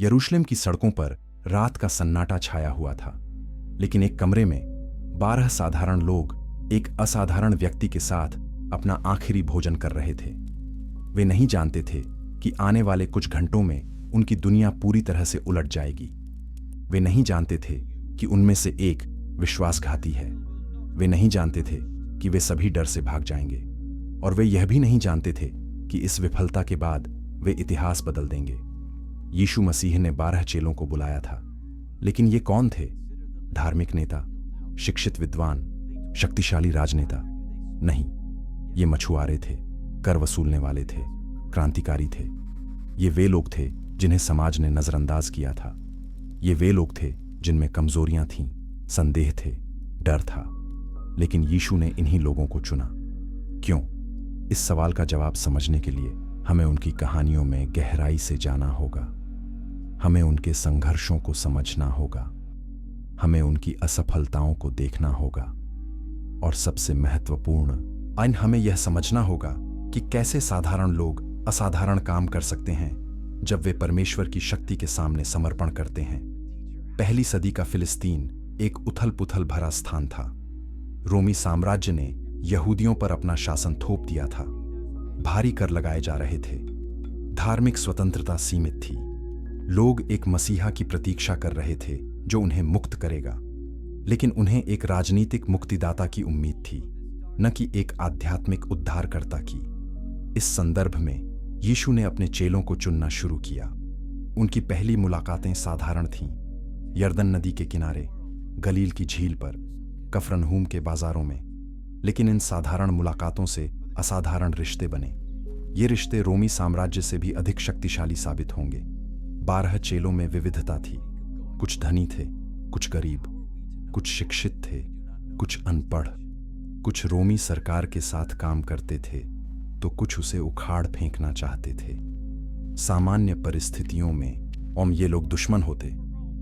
यरूशलेम की सड़कों पर रात का सन्नाटा छाया हुआ था, लेकिन एक कमरे में 12 साधारण लोग एक असाधारण व्यक्ति के साथ अपना आखिरी भोजन कर रहे थे। वे नहीं जानते थे कि आने वाले कुछ घंटों में उनकी दुनिया पूरी तरह से उलट जाएगी। वे नहीं जानते थे कि उनमें से एक विश्वासघाती है। वे नहीं जानते थे कि वे सभी डर से भाग जाएंगे, और वे यह भी नहीं जानते थे कि इस विफलता के बाद वे इतिहास बदल देंगे। यीशु मसीह ने 12 चेलों को बुलाया था, लेकिन ये कौन थे? धार्मिक नेता, शिक्षित विद्वान, शक्तिशाली राजनेता? नहीं, ये मछुआरे थे, कर वसूलने वाले थे, क्रांतिकारी थे। ये वे लोग थे जिन्हें समाज ने नजरअंदाज किया था। ये वे लोग थे जिनमें कमजोरियां थीं, संदेह थे, डर था। लेकिन यीशु ने इन्हीं लोगों को चुना। क्यों? इस सवाल का जवाब समझने के लिए हमें उनकी कहानियों में गहराई से जाना होगा। हमें उनके संघर्षों को समझना होगा। हमें उनकी असफलताओं को देखना होगा। और सबसे महत्वपूर्ण, हमें यह समझना होगा कि कैसे साधारण लोग असाधारण काम कर सकते हैं जब वे परमेश्वर की शक्ति के सामने समर्पण करते हैं। पहली सदी का फिलिस्तीन एक उथल-पुथल भरा स्थान था। रोमी साम्राज्य ने यहूदियों पर अपना शासन थोप दिया था। भारी कर लगाए जा रहे थे। धार्मिक स्वतंत्रता सीमित थी। लोग एक मसीहा की प्रतीक्षा कर रहे थे जो उन्हें मुक्त करेगा, लेकिन उन्हें एक राजनीतिक मुक्तिदाता की उम्मीद थी, न कि एक आध्यात्मिक उद्धारकर्ता की। इस संदर्भ में यीशु ने अपने चेलों को चुनना शुरू किया। उनकी पहली मुलाकातें साधारण थीं। यरदन नदी के किनारे, गलील की झील पर, कफरनहूम के बाजारों में। लेकिन इन साधारण मुलाकातों से असाधारण रिश्ते बने। ये रिश्ते रोमी साम्राज्य से भी अधिक शक्तिशाली साबित होंगे। 12 चेलों में विविधता थी। कुछ धनी थे, कुछ गरीब, कुछ शिक्षित थे, कुछ अनपढ़, कुछ रोमी सरकार के साथ काम करते थे तो कुछ उसे उखाड़ फेंकना चाहते थे। सामान्य परिस्थितियों में ये लोग दुश्मन होते,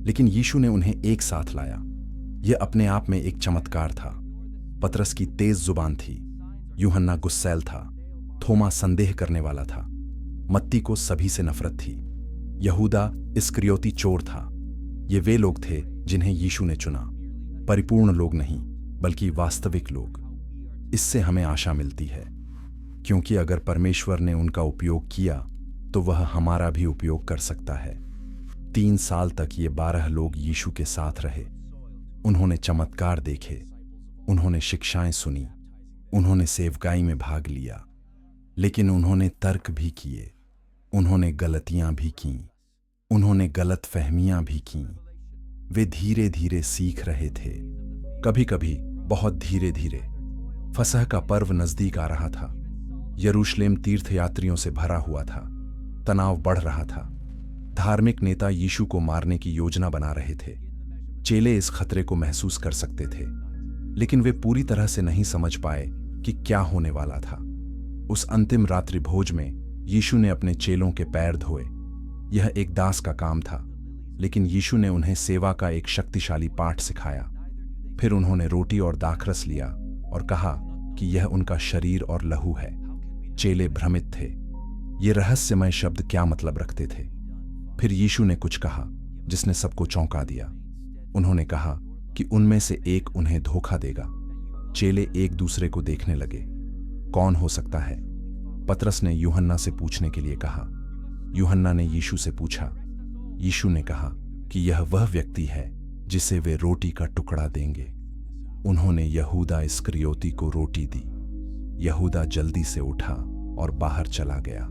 लेकिन यीशु ने उन्हें एक साथ लाया। यह अपने आप में एक चमत्कार था। पतरस की तेज जुबान थी, यूहन्ना गुस्सैल था, थोमा संदेह करने वाला था, मत्ती को सभी से नफरत थी, यहूदा इस्करियोती चोर था। ये वे लोग थे जिन्हें यीशु ने चुना। परिपूर्ण लोग नहीं, बल्कि वास्तविक लोग। इससे हमें आशा मिलती है, क्योंकि अगर परमेश्वर ने उनका उपयोग किया तो वह हमारा भी उपयोग कर सकता है। 3 साल तक ये 12 लोग यीशु के साथ रहे। उन्होंने चमत्कार देखे, उन्होंने शिक्षाएं सुनी, उन्होंने सेवकाई में भाग लिया, लेकिन उन्होंने तर्क भी किए, उन्होंने गलतियां भी कीं, उन्होंने गलत फहमियां भी कीं। वे धीरे धीरे सीख रहे थे, कभी कभी बहुत धीरे धीरे। फसह का पर्व नजदीक आ रहा था। यरूशलेम तीर्थयात्रियों से भरा हुआ था। तनाव बढ़ रहा था। धार्मिक नेता यीशु को मारने की योजना बना रहे थे। चेले इस खतरे को महसूस कर सकते थे, लेकिन वे पूरी तरह से नहीं समझ पाए कि क्या होने वाला था। उस अंतिम रात्रि भोज में यीशु ने अपने चेलों के पैर धोए। यह एक दास का काम था, लेकिन यीशु ने उन्हें सेवा का एक शक्तिशाली पाठ सिखाया। फिर उन्होंने रोटी और दाखरस लिया और कहा कि यह उनका शरीर और लहू है। चेले भ्रमित थे। ये रहस्यमय शब्द क्या मतलब रखते थे? फिर यीशु ने कुछ कहा जिसने सबको चौंका दिया। उन्होंने कहा कि उनमें से एक उन्हें धोखा देगा। चेले एक दूसरे को देखने लगे। कौन हो सकता है? पतरस ने यूहन्ना से पूछने के लिए कहा। यूहन्ना ने यीशु से पूछा। यीशु ने कहा कि यह वह व्यक्ति है जिसे वे रोटी का टुकड़ा देंगे। उन्होंने यहूदा इस्करियोती को रोटी दी। यहूदा जल्दी से उठा और बाहर चला गया।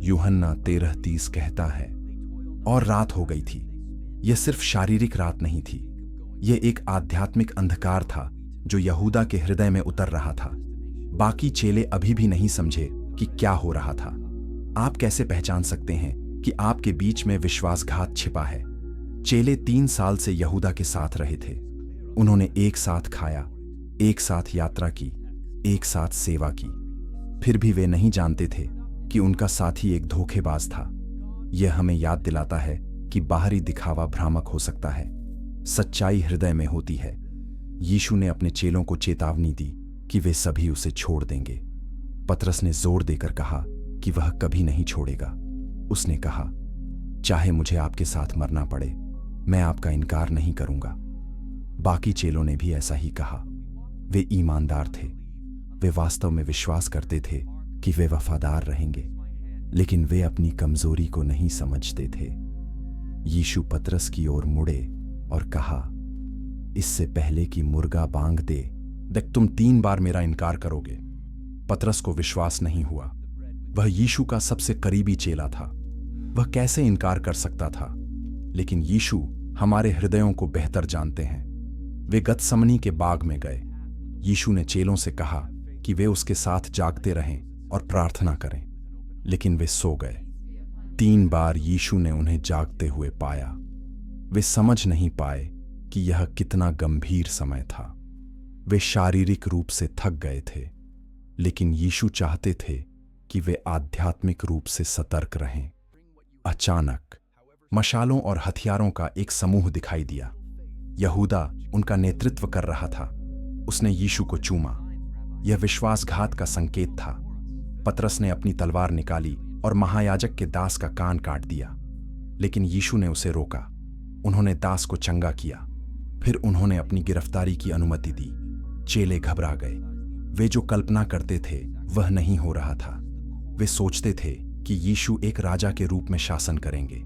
यूहन्ना 13:30 कहता है, और रात हो गई थी। यह सिर्फ शारीरिक रात नहीं थी, यह एक आध्यात्मिक अंधकार था जो यहूदा के हृदय में उतर रहा था। बाकी चेले अभी भी नहीं समझे कि क्या हो रहा था। आप कैसे पहचान सकते हैं कि आपके बीच में विश्वासघात छिपा है? चेले 3 साल से यहूदा के साथ रहे थे। उन्होंने एक साथ खाया, एक साथ यात्रा की, एक साथ सेवा की। फिर भी वे नहीं जानते थे कि उनका साथी एक धोखेबाज था। यह हमें याद दिलाता है कि बाहरी दिखावा भ्रामक हो सकता है, सच्चाई हृदय में होती है। यीशु ने अपने चेलों को चेतावनी दी कि वे सभी उसे छोड़ देंगे। पतरस ने जोर देकर कहा कि वह कभी नहीं छोड़ेगा। उसने कहा, चाहे मुझे आपके साथ मरना पड़े, मैं आपका इनकार नहीं करूंगा। बाकी चेलों ने भी ऐसा ही कहा। वे ईमानदार थे। वे वास्तव में विश्वास करते थे कि वे वफादार रहेंगे, लेकिन वे अपनी कमजोरी को नहीं समझते थे। यीशु पतरस की ओर मुड़े और कहा, इससे पहले कि मुर्गा बांग दे, देख तुम 3 बार मेरा इनकार करोगे। पतरस को विश्वास नहीं हुआ। वह यीशु का सबसे करीबी चेला था। वह कैसे इनकार कर सकता था? लेकिन यीशु हमारे हृदयों को बेहतर जानते हैं। वे गतसमनी के बाग में गए। यीशु ने चेलों से कहा कि वे उसके साथ जागते रहें और प्रार्थना करें, लेकिन वे सो गए। 3 बार यीशु ने उन्हें जागते हुए पाया। वे समझ नहीं पाए कि यह कितना गंभीर समय था। वे शारीरिक रूप से थक गए थे, लेकिन यीशु चाहते थे कि वे आध्यात्मिक रूप से सतर्क रहें। अचानक मशालों और हथियारों का एक समूह दिखाई दिया। यहूदा उनका नेतृत्व कर रहा था। उसने यीशु को चूमा। यह विश्वासघात का संकेत था। पतरस ने अपनी तलवार निकाली और महायाजक के दास का कान काट दिया, लेकिन यीशु ने उसे रोका। उन्होंने दास को चंगा किया। फिर उन्होंने अपनी गिरफ्तारी की अनुमति दी। चेले घबरा गए। वे जो कल्पना करते थे वह नहीं हो रहा था। वे सोचते थे कि यीशु एक राजा के रूप में शासन करेंगे,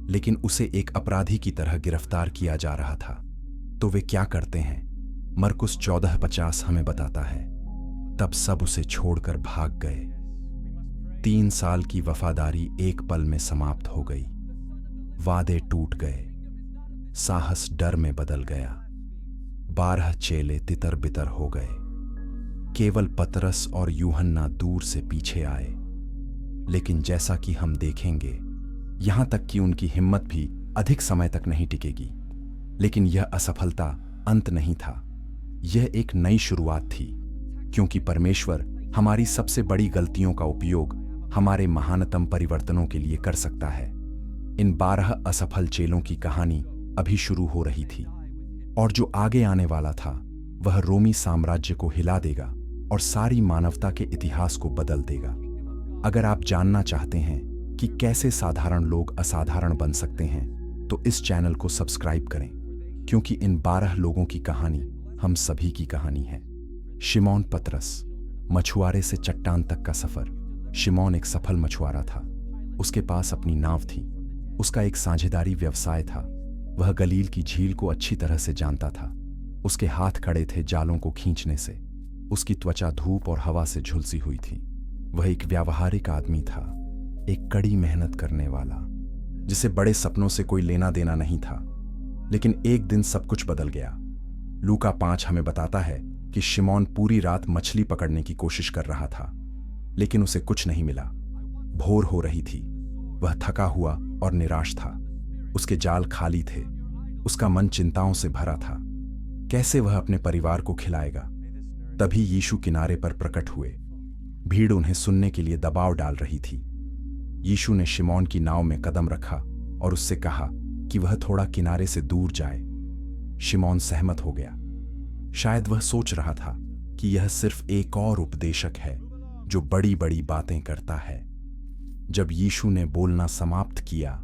लेकिन उसे एक अपराधी की तरह गिरफ्तार किया जा रहा था। तो वे क्या करते हैं? मरकुस 14:50 हमें बताता है, तब सब उसे छोड़कर भाग गए। 3 साल की वफादारी एक पल में समाप्त हो गई। वादे टूट गए। साहस डर में बदल गया। 12 चेले तितर बितर हो गए। केवल पतरस और यूहन्ना दूर से पीछे आए। लेकिन जैसा कि हम देखेंगे, यहां तक कि उनकी हिम्मत भी अधिक समय तक नहीं टिकेगी। लेकिन यह असफलता अंत नहीं था। यह एक नई शुरुआत थी, क्योंकि परमेश्वर हमारी सबसे बड़ी गलतियों का उपयोग हमारे महानतम परिवर्तनों के लिए कर सकता है। इन 12 असफल चेलों की कहानी अभी शुरू हो रही थी, और जो आगे आने वाला था वह रोमी साम्राज्य को हिला देगा और सारी मानवता के इतिहास को बदल देगा। अगर आप जानना चाहते हैं कि कैसे साधारण लोग असाधारण बन सकते हैं, तो इस चैनल को सब्सक्राइब करें, क्योंकि इन 12 लोगों की कहानी हम सभी की कहानी है। शिमोन पतरस, मछुआरे से चट्टान तक का सफर। शिमोन एक सफल मछुआरा था। उसके पास अपनी नाव थी। उसका एक साझेदारी व्यवसाय था। वह गलील की झील को अच्छी तरह से जानता था। उसके हाथ खड़े थे जालों को खींचने से। उसकी त्वचा धूप और हवा से झुलसी हुई थी। वह एक व्यावहारिक आदमी था, एक कड़ी मेहनत करने वाला, जिसे बड़े सपनों से कोई लेना देना नहीं था। लेकिन एक दिन सब कुछ बदल गया। लूका 5 हमें बताता है कि शिमोन पूरी रात मछली पकड़ने की कोशिश कर रहा था, लेकिन उसे कुछ नहीं मिला। भोर हो रही थी। वह थका हुआ और निराश था। उसके जाल खाली थे। उसका मन चिंताओं से भरा था। कैसे वह अपने परिवार को खिलाएगा? तभी यीशु किनारे पर प्रकट हुए। भीड़ उन्हें सुनने के लिए दबाव डाल रही थी। यीशु ने शिमोन की नाव में कदम रखा और उससे कहा कि वह थोड़ा किनारे से दूर जाए। शिमोन सहमत हो गया। शायद वह सोच रहा था कि यह सिर्फ एक और उपदेशक है जो बड़ी बड़ी बातें करता है। जब यीशु ने बोलना समाप्त किया,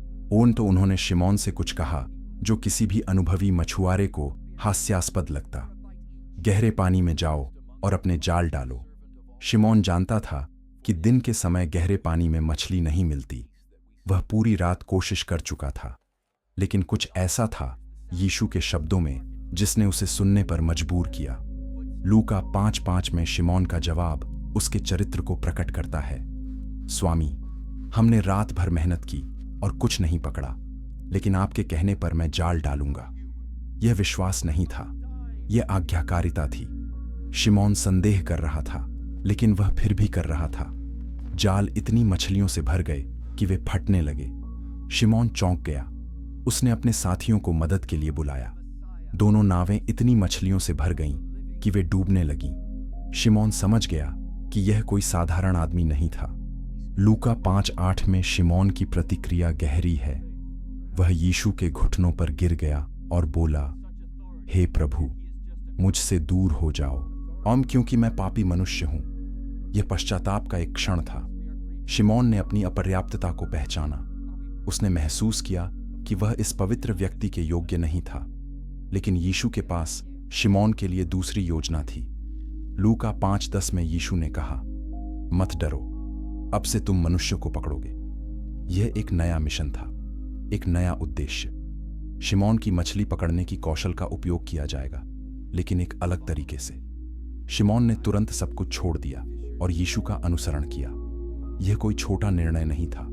तो उन्होंने शिमोन से कुछ कहा जो किसी भी अनुभवी मछुआरे को हास्यास्पद लगता। गहरे पानी में जाओ और अपने जाल डालो। शिमोन जानता था कि दिन के समय गहरे पानी में मछली नहीं मिलती। वह पूरी रात कोशिश कर चुका था, लेकिन कुछ ऐसा था यीशु के शब्दों में जिसने उसे सुनने पर मजबूर किया। लूका 5:5 में शिमोन का जवाब उसके चरित्र को प्रकट करता है। स्वामी, हमने रात भर मेहनत की और कुछ नहीं पकड़ा, लेकिन आपके कहने पर मैं जाल डालूंगा। यह विश्वास नहीं था, यह आज्ञाकारिता थी। शिमोन संदेह कर रहा था, लेकिन वह फिर भी कर रहा था। जाल इतनी मछलियों से भर गए कि वे फटने लगे। शिमोन चौंक गया। उसने अपने साथियों को मदद के लिए बुलाया। दोनों नावें इतनी मछलियों से भर गईं कि वे डूबने लगीं। शिमोन समझ गया कि यह कोई साधारण आदमी नहीं था। लूका 5:8 में शिमोन की प्रतिक्रिया गहरी है। वह यीशु के घुटनों पर गिर गया और बोला, हे प्रभु, मुझसे दूर हो जाओ, क्योंकि मैं पापी मनुष्य हूं। यह पश्चाताप का एक क्षण था। शिमोन ने अपनी अपर्याप्तता को पहचाना। उसने महसूस किया कि वह इस पवित्र व्यक्ति के योग्य नहीं था, लेकिन यीशु के पास शिमोन के लिए दूसरी योजना थी। लूका 5:10 में यीशु ने कहा, मत डरो, अब से तुम मनुष्य को पकड़ोगे। यह एक नया मिशन था, एक नया उद्देश्य। शिमोन की मछली पकड़ने की कौशल का उपयोग किया जाएगा, लेकिन एक अलग तरीके से। शिमोन ने तुरंत सब कुछ छोड़ दिया और यीशु का अनुसरण किया। यह कोई छोटा निर्णय नहीं था।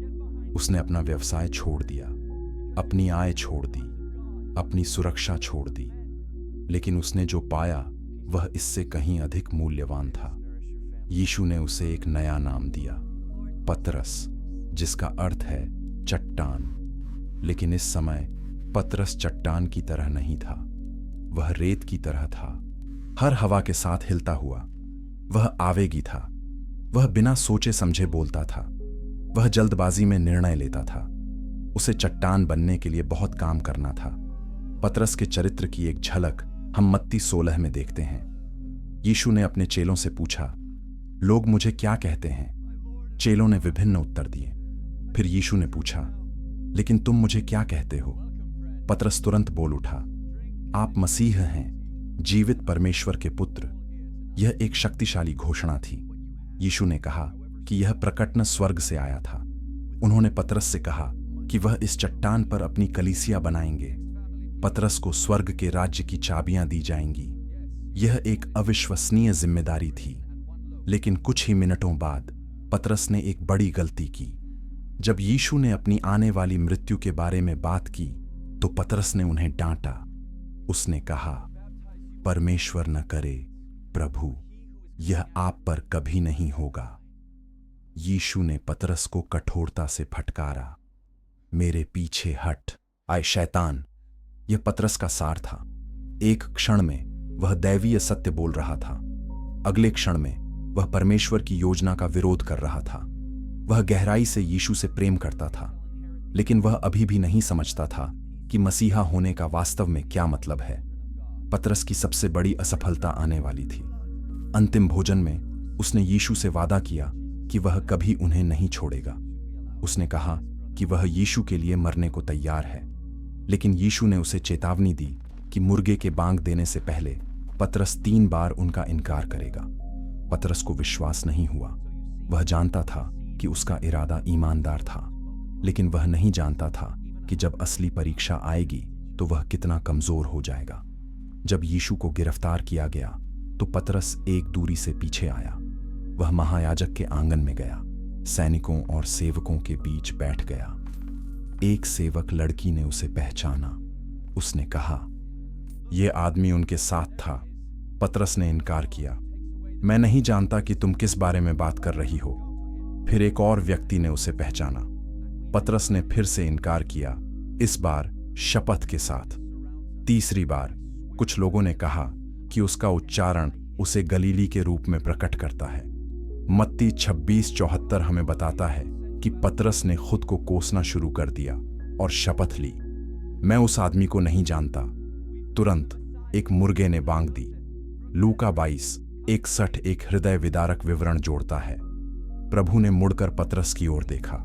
उसने अपना व्यवसाय छोड़ दिया, अपनी आय छोड़ दी, अपनी सुरक्षा छोड़ दी, लेकिन उसने जो पाया वह इससे कहीं अधिक मूल्यवान था। यीशु ने उसे एक नया नाम दिया, पतरस, जिसका अर्थ है चट्टान। लेकिन इस समय पतरस चट्टान की तरह नहीं था, वह रेत की तरह था, हर हवा के साथ हिलता हुआ। वह आवेगी था, वह बिना सोचे समझे बोलता था, वह जल्दबाजी में निर्णय लेता था। उसे चट्टान बनने के लिए बहुत काम करना था। पतरस के चरित्र की एक झलक हम मत्ती 16 में देखते हैं। यीशु ने अपने चेलों से पूछा, लोग मुझे क्या कहते हैं? चेलों ने विभिन्न उत्तर दिए। फिर यीशु ने पूछा, लेकिन तुम मुझे क्या कहते हो? पतरस तुरंत बोल उठा, आप मसीह हैं, जीवित परमेश्वर के पुत्र। यह एक शक्तिशाली घोषणा थी। यीशु ने कहा कि यह प्रकटन स्वर्ग से आया था। उन्होंने पतरस से कहा कि वह इस चट्टान पर अपनी कलीसिया बनाएंगे। पतरस को स्वर्ग के राज्य की चाबियां दी जाएंगी। यह एक अविश्वसनीय जिम्मेदारी थी। लेकिन कुछ ही मिनटों बाद पतरस ने एक बड़ी गलती की। जब यीशु ने अपनी आने वाली मृत्यु के बारे में बात की तो पतरस ने उन्हें डांटा। उसने कहा, परमेश्वर न करे प्रभु, यह आप पर कभी नहीं होगा। यीशु ने पतरस को कठोरता से फटकारा, मेरे पीछे हट, आए शैतान। यह पतरस का सार था। एक क्षण में वह दैवीय सत्य बोल रहा था, अगले क्षण में वह परमेश्वर की योजना का विरोध कर रहा था। वह गहराई से यीशु से प्रेम करता था, लेकिन वह अभी भी नहीं समझता था कि मसीहा होने का वास्तव में क्या मतलब है। पतरस की सबसे बड़ी असफलता आने वाली थी। अंतिम भोजन में उसने यीशु से वादा किया कि वह कभी उन्हें नहीं छोड़ेगा। उसने कहा कि वह यीशु के लिए मरने को तैयार है, लेकिन यीशु ने उसे चेतावनी दी कि मुर्गे के बांग देने से पहले पतरस 3 बार उनका इनकार करेगा। पतरस को विश्वास नहीं हुआ। वह जानता था कि उसका इरादा ईमानदार था, लेकिन वह नहीं जानता था कि जब असली परीक्षा आएगी तो वह कितना कमजोर हो जाएगा। जब यीशु को गिरफ्तार किया गया तो पतरस एक दूरी से पीछे आया। वह महायाजक के आंगन में गया, सैनिकों और सेवकों के बीच बैठ गया। एक सेवक लड़की ने उसे पहचाना। उसने कहा, यह आदमी उनके साथ था। पतरस ने इनकार किया, मैं नहीं जानता कि तुम किस बारे में बात कर रही हो। फिर एक और व्यक्ति ने उसे पहचाना। पतरस ने फिर से इनकार किया, इस बार शपथ के साथ। तीसरी बार कुछ लोगों ने कहा कि उसका उच्चारण उसे गलीली के रूप में प्रकट करता है। मत्ती 26:74 हमें बताता है कि पतरस ने खुद को कोसना शुरू कर दिया और शपथ ली, मैं उस आदमी को नहीं जानता। तुरंत एक मुर्गे ने बांग दी। लूका 22:61 एक हृदय विदारक विवरण जोड़ता है। प्रभु ने मुड़कर पतरस की ओर देखा।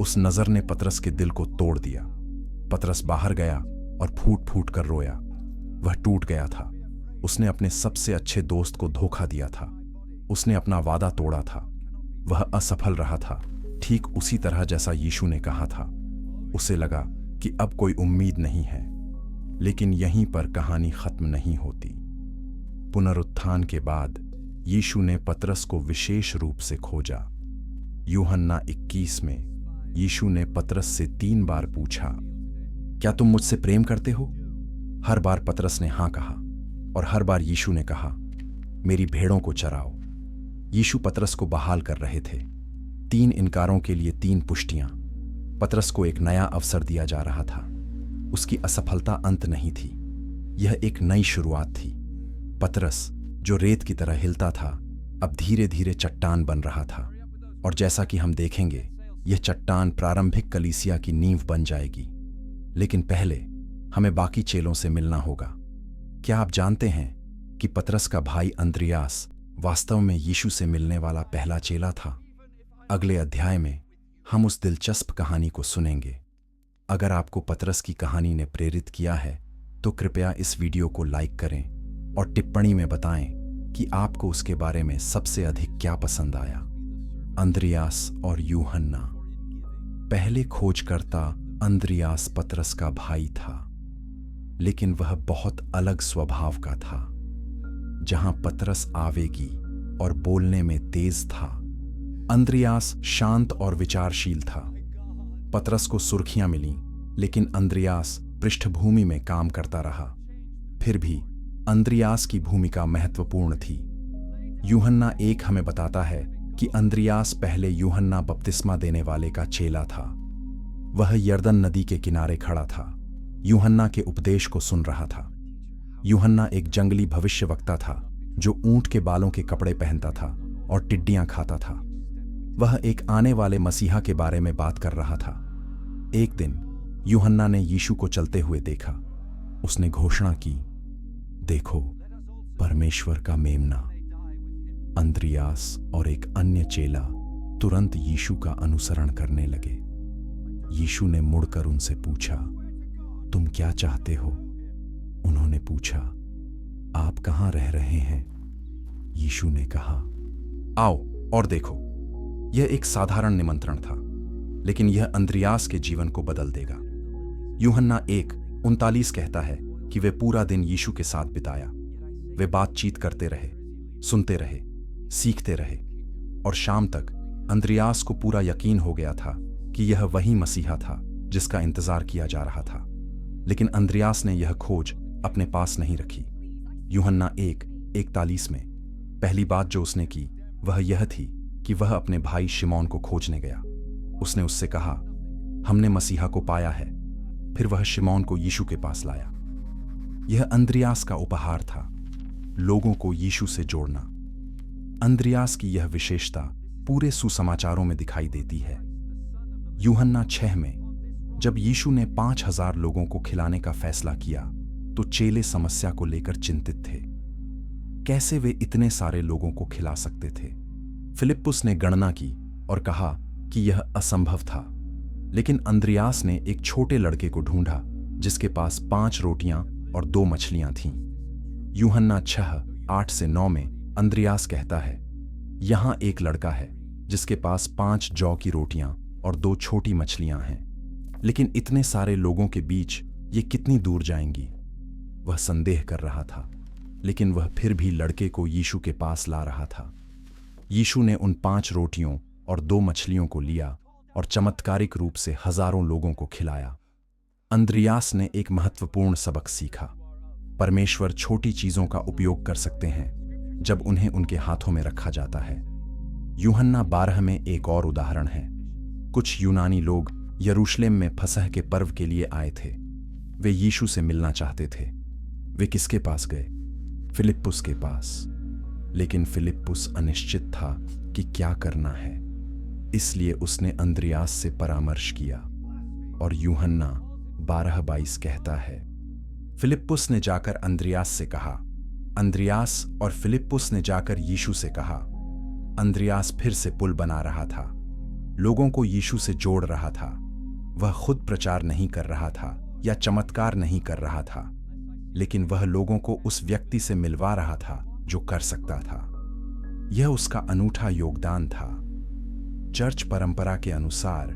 उस नजर ने पतरस के दिल को तोड़ दिया। पतरस बाहर गया और फूट फूट कर रोया। वह टूट गया था। उसने अपने सबसे अच्छे दोस्त को धोखा दिया था। उसने अपना वादा तोड़ा था। वह असफल रहा था, ठीक उसी तरह जैसा यीशु ने कहा था। उसे लगा कि अब कोई उम्मीद नहीं है, लेकिन यहीं पर कहानी खत्म नहीं होती। पुनरुत्थान के बाद यीशु ने पतरस को विशेष रूप से खोजा। यूहन्ना 21 में यीशु ने पतरस से 3 बार पूछा, क्या तुम मुझसे प्रेम करते हो? हर बार पतरस ने हां कहा और हर बार यीशु ने कहा, मेरी भेड़ों को चराओ। यीशु पतरस को बहाल कर रहे थे। 3 इनकारों के लिए 3 पुष्टियां। पतरस को एक नया अवसर दिया जा रहा था। उसकी असफलता अंत नहीं थी, यह एक नई शुरुआत थी। पतरस, जो रेत की तरह हिलता था, अब धीरे धीरे चट्टान बन रहा था। और जैसा कि हम देखेंगे, यह चट्टान प्रारंभिक कलीसिया की नींव बन जाएगी। लेकिन पहले हमें बाकी चेलों से मिलना होगा। क्या आप जानते हैं कि पतरस का भाई अंद्रियास वास्तव में यीशु से मिलने वाला पहला चेला था? अगले अध्याय में हम उस दिलचस्प कहानी को सुनेंगे। अगर आपको पतरस की कहानी ने प्रेरित किया है तो कृपया इस वीडियो को लाइक करें और टिप्पणी में बताएं कि आपको उसके बारे में सबसे अधिक क्या पसंद आया। अंद्रियास और यूहन्ना। पहले खोजकर्ता अंद्रियास पतरस का भाई था, लेकिन वह बहुत अलग स्वभाव का था। जहां पतरस आवेगी और बोलने में तेज था, अंद्रियास शांत और विचारशील था। पतरस को सुर्खियां मिलीं, लेकिन अंद्रियास पृष्ठभूमि में काम करता रहा। फिर भी अंद्रियास की भूमिका महत्वपूर्ण थी। यूहन्ना 1 हमें बताता है कि अंद्रियास पहले यूहन्ना बपतिस्मा देने वाले का चेला था। वह यरदन नदी के किनारे खड़ा था, यूहन्ना के उपदेश को सुन रहा था। यूहन्ना एक जंगली भविष्यवक्ता था जो ऊंट के बालों के कपड़े पहनता था और टिड्डियां खाता था। वह एक आने वाले मसीहा के बारे में बात कर रहा था। एक दिन यूहन्ना ने यीशु को चलते हुए देखा। उसने घोषणा की, देखो, परमेश्वर का मेमना। अंद्रियास और एक अन्य चेला तुरंत यीशु का अनुसरण करने लगे। यीशु ने मुड़कर उनसे पूछा, तुम क्या चाहते हो? उन्होंने पूछा, आप कहाँ रह रहे हैं? यीशु ने कहा, आओ और देखो। यह एक साधारण निमंत्रण था, लेकिन यह अंद्रियास के जीवन को बदल देगा। यूहन्ना 1:39 कहता है कि वे पूरा दिन यीशु के साथ बिताया। वे बातचीत करते रहे, सुनते रहे, सीखते रहे, और शाम तक अंद्रियास को पूरा यकीन हो गया था कि यह वही मसीहा था जिसका इंतजार किया जा रहा था। लेकिन अंद्रियास ने यह खोज अपने पास नहीं रखी। यूहन्ना 1:41 में पहली बात जो उसने की वह यह थी कि वह अपने भाई शिमोन को खोजने गया। उसने उससे कहा, हमने मसीहा को पाया है। फिर वह शिमोन को यीशु के पास लाया। यह अंद्रियास का उपहार था, लोगों को यीशु से जोड़ना। अंद्रियास की यह विशेषता पूरे सुसमाचारों में दिखाई देती है। यूहन्ना 6 में जब यीशु ने 5000 लोगों को खिलाने का फैसला किया तो चेले समस्या को लेकर चिंतित थे। कैसे वे इतने सारे लोगों को खिला सकते थे? फिलिप्पुस ने गणना की और कहा कि यह असंभव था। लेकिन अंद्रियास ने एक छोटे लड़के को ढूंढा जिसके पास 5 रोटियां और 2 मछलियां थीं। यूहन्ना 6:8-9 में अंद्रियास कहता है, यहां एक लड़का है जिसके पास 5 जौ की रोटियां और 2 छोटी मछलियां हैं, लेकिन इतने सारे लोगों के बीच ये कितनी दूर जाएंगी? वह संदेह कर रहा था, लेकिन वह फिर भी लड़के को यीशु के पास ला रहा था। यीशु ने उन 5 रोटियों और 2 मछलियों को लिया और चमत्कारिक रूप से हजारों लोगों को खिलाया। अंद्रियास ने एक महत्वपूर्ण सबक सीखा। परमेश्वर छोटी चीजों का उपयोग कर सकते हैं जब उन्हें उनके हाथों में रखा जाता है। यूहन्ना 12 में एक और उदाहरण है। कुछ यूनानी लोग यरूशलेम में फसह के पर्व के लिए आए थे। वे यीशु से मिलना चाहते थे। वे किसके पास गए? फिलिप्पुस के पास। लेकिन फिलिप्पुस अनिश्चित था कि क्या करना है, इसलिए उसने अंद्रियास से परामर्श किया। और यूहन्ना 12:22 कहता है, फिलिप्पुस ने जाकर अंद्रियास से कहा। अंद्रियास और फिलिप्पुस ने जाकर यीशु से कहा। अंद्रियास फिर से पुल बना रहा था, लोगों को यीशु से जोड़ रहा था। वह खुद प्रचार नहीं कर रहा था या चमत्कार नहीं कर रहा था, लेकिन वह लोगों को उस व्यक्ति से मिलवा रहा था जो कर सकता था। यह उसका अनूठा योगदान था। चर्च परंपरा के अनुसार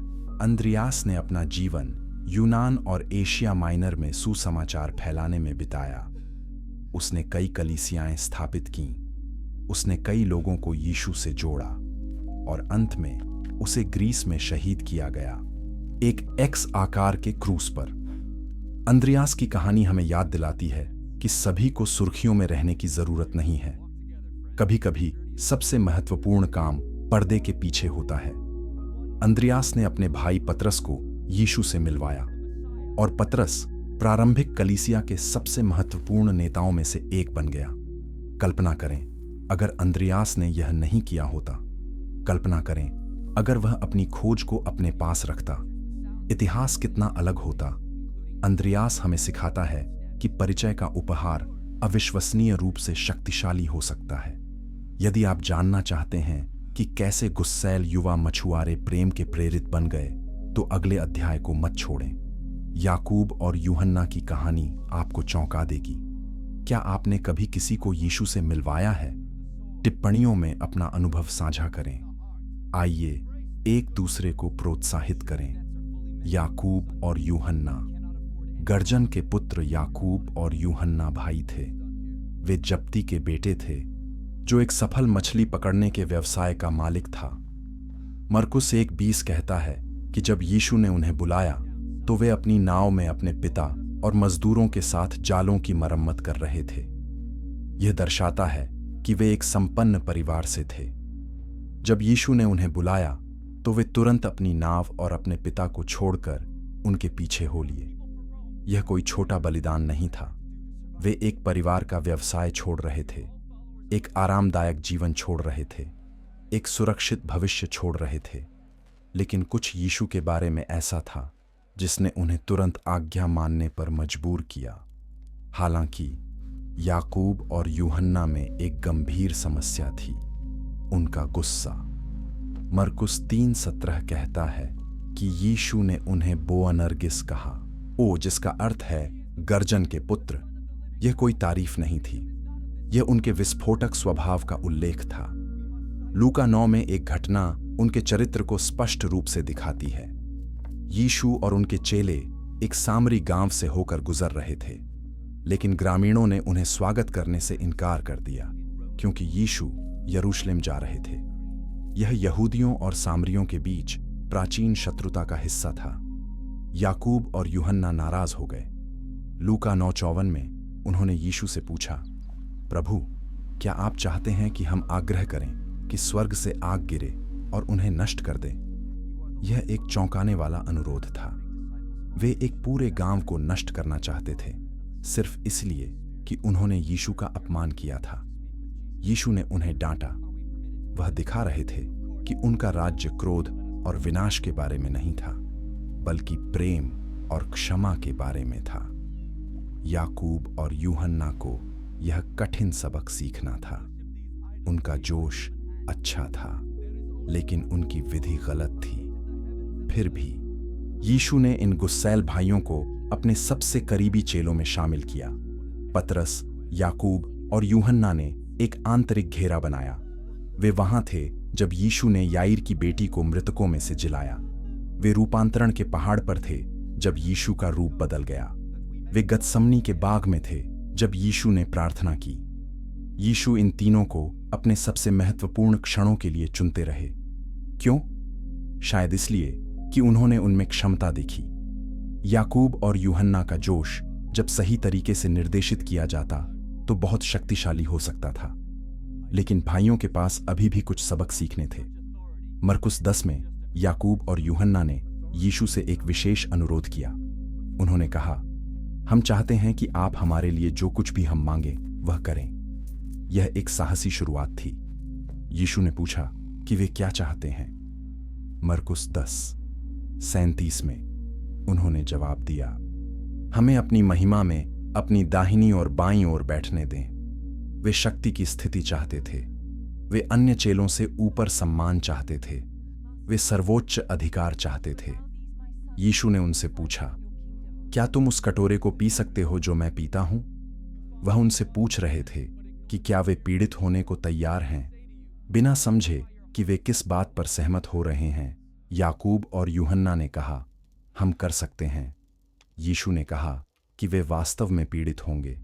अंद्रियास ने अपना जीवन यूनान और एशिया माइनर में सुसमाचार फैलाने में बिताया। उसने कई कलीसियाएं स्थापित कीं, उसने कई लोगों को यीशु से जोड़ा, और अंत में उसे ग्रीस में शहीद किया गया, एक एक्स आकार के क्रूस पर। अंद्रियास की कहानी हमें याद दिलाती है कि सभी को सुर्खियों में रहने की जरूरत नहीं है। कभी कभी सबसे महत्वपूर्ण काम पर्दे के पीछे होता है। अंद्रियास ने अपने भाई पतरस को यीशु से मिलवाया, और पतरस प्रारंभिक कलीसिया के सबसे महत्वपूर्ण नेताओं में से एक बन गया। कल्पना करें अगर अंद्रियास ने यह नहीं किया होता। कल्पना करें अगर वह अपनी खोज को अपने पास रखता। इतिहास कितना अलग होता। अंद्रियास हमें सिखाता है कि परिचय का उपहार अविश्वसनीय रूप से शक्तिशाली हो सकता है। यदि आप जानना चाहते हैं कि कैसे गुस्सैल युवा मछुआरे प्रेम के प्रेरित बन गए, तो अगले अध्याय को मत छोड़ें। याकूब और यूहन्ना की कहानी आपको चौंका देगी। क्या आपने कभी किसी को यीशु से मिलवाया है? टिप्पणियों में अपना अनुभव साझा करें। आइए एक दूसरे को प्रोत्साहित करें। याकूब और यूहन्ना। गर्जन के पुत्र याकूब और यूहन्ना भाई थे। वे जब्ती के बेटे थे, जो एक सफल मछली पकड़ने के व्यवसाय का मालिक था। मरकुस 1:20 कहता है कि जब यीशु ने उन्हें बुलाया तो वे अपनी नाव में अपने पिता और मजदूरों के साथ जालों की मरम्मत कर रहे थे। यह दर्शाता है कि वे एक संपन्न परिवार से थे। जब यीशु ने उन्हें बुलाया तो वे तुरंत अपनी नाव और अपने पिता को छोड़कर उनके पीछे हो लिए। यह कोई छोटा बलिदान नहीं था। वे एक परिवार का व्यवसाय छोड़ रहे थे, एक आरामदायक जीवन छोड़ रहे थे, एक सुरक्षित भविष्य छोड़ रहे थे। लेकिन कुछ यीशु के बारे में ऐसा था जिसने उन्हें तुरंत आज्ञा मानने पर मजबूर किया। हालांकि याकूब और यूहन्ना में एक गंभीर समस्या थी, उनका गुस्सा। मरकुस 3:17 कहता है कि यीशु ने उन्हें बोअनर्गिस कहा, जिसका अर्थ है गर्जन के पुत्र। यह कोई तारीफ नहीं थी, यह उनके विस्फोटक स्वभाव का उल्लेख था। लूका 9 में एक घटना उनके चरित्र को स्पष्ट रूप से दिखाती है। यीशु और उनके चेले एक सामरी गांव से होकर गुजर रहे थे, लेकिन ग्रामीणों ने उन्हें स्वागत करने से इनकार कर दिया क्योंकि यीशु यरूशलेम जा रहे थे। यह यहूदियों और सामरियों के बीच प्राचीन शत्रुता का हिस्सा था। याकूब और यूहन्ना नाराज हो गए। लूका 9:54 में उन्होंने यीशु से पूछा, प्रभु, क्या आप चाहते हैं कि हम आग्रह करें कि स्वर्ग से आग गिरे और उन्हें नष्ट कर दें? यह एक चौंकाने वाला अनुरोध था। वे एक पूरे गांव को नष्ट करना चाहते थे, सिर्फ इसलिए कि उन्होंने यीशु का अपमान किया था। यीशु ने उन्हें डांटा। वह दिखा रहे थे कि उनका राज्य क्रोध और विनाश के बारे में नहीं था, बल्कि प्रेम और क्षमा के बारे में था। याकूब और यूहन्ना को यह कठिन सबक सीखना था। उनका जोश अच्छा था, लेकिन उनकी विधि गलत थी। फिर भी यीशु ने इन गुस्सैल भाइयों को अपने सबसे करीबी चेलों में शामिल किया। पतरस, याकूब और यूहन्ना ने एक आंतरिक घेरा बनाया। वे वहां थे जब यीशु ने याईर की बेटी को मृतकों में से जिलाया। वे रूपांतरण के पहाड़ पर थे जब यीशु का रूप बदल गया। वे गतसमनी के बाग में थे जब यीशु ने प्रार्थना की। यीशु इन तीनों को अपने सबसे महत्वपूर्ण क्षणों के लिए चुनते रहे। क्यों? शायद इसलिए कि उन्होंने उनमें क्षमता देखी। याकूब और यूहन्ना का जोश जब सही तरीके से निर्देशित किया जाता तो बहुत शक्तिशाली हो सकता था, लेकिन भाइयों के पास अभी भी कुछ सबक सीखने थे। मरकुस 10 में याकूब और यूहन्ना ने यीशु से एक विशेष अनुरोध किया। उन्होंने कहा, हम चाहते हैं कि आप हमारे लिए जो कुछ भी हम मांगे वह करें। यह एक साहसी शुरुआत थी। यीशु ने पूछा कि वे क्या चाहते हैं। मरकुस 10:37 में उन्होंने जवाब दिया, हमें अपनी महिमा में अपनी दाहिनी और बाईं ओर बैठने दें। वे शक्ति की स्थिति चाहते थे। वे अन्य चेलों से ऊपर सम्मान चाहते थे। वे सर्वोच्च अधिकार चाहते थे। यीशु ने उनसे पूछा, क्या तुम उस कटोरे को पी सकते हो जो मैं पीता हूं? वह उनसे पूछ रहे थे कि क्या वे पीड़ित होने को तैयार हैं, बिना समझे कि वे किस बात पर सहमत हो रहे हैं। याकूब और यूहन्ना ने कहा, हम कर सकते हैं। यीशु ने कहा कि वे वास्तव में पीड़ित होंगे,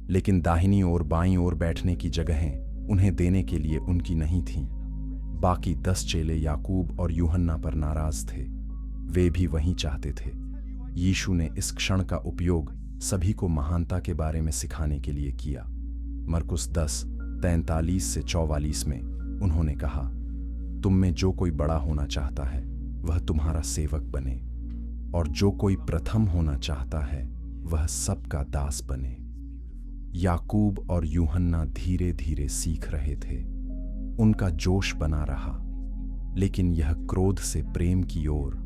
लेकिन दाहिनी और बाईं ओर बैठने की जगहें उन्हें देने के लिए उनकी नहीं थीं। बाकी 10 चेले याकूब और यूहन्ना पर नाराज थे। वे भी वही चाहते थे। यीशु ने इस क्षण का उपयोग सभी को महानता के बारे में सिखाने के लिए किया। मरकुस 10:43 से 44 में उन्होंने कहा, तुम में जो कोई बड़ा होना चाहता है वह तुम्हारा सेवक बने, और जो कोई प्रथम होना चाहता है वह सबका दास बने। याकूब और यूहन्ना धीरे धीरे सीख रहे थे। उनका जोश बना रहा, लेकिन यह क्रोध से प्रेम की ओर,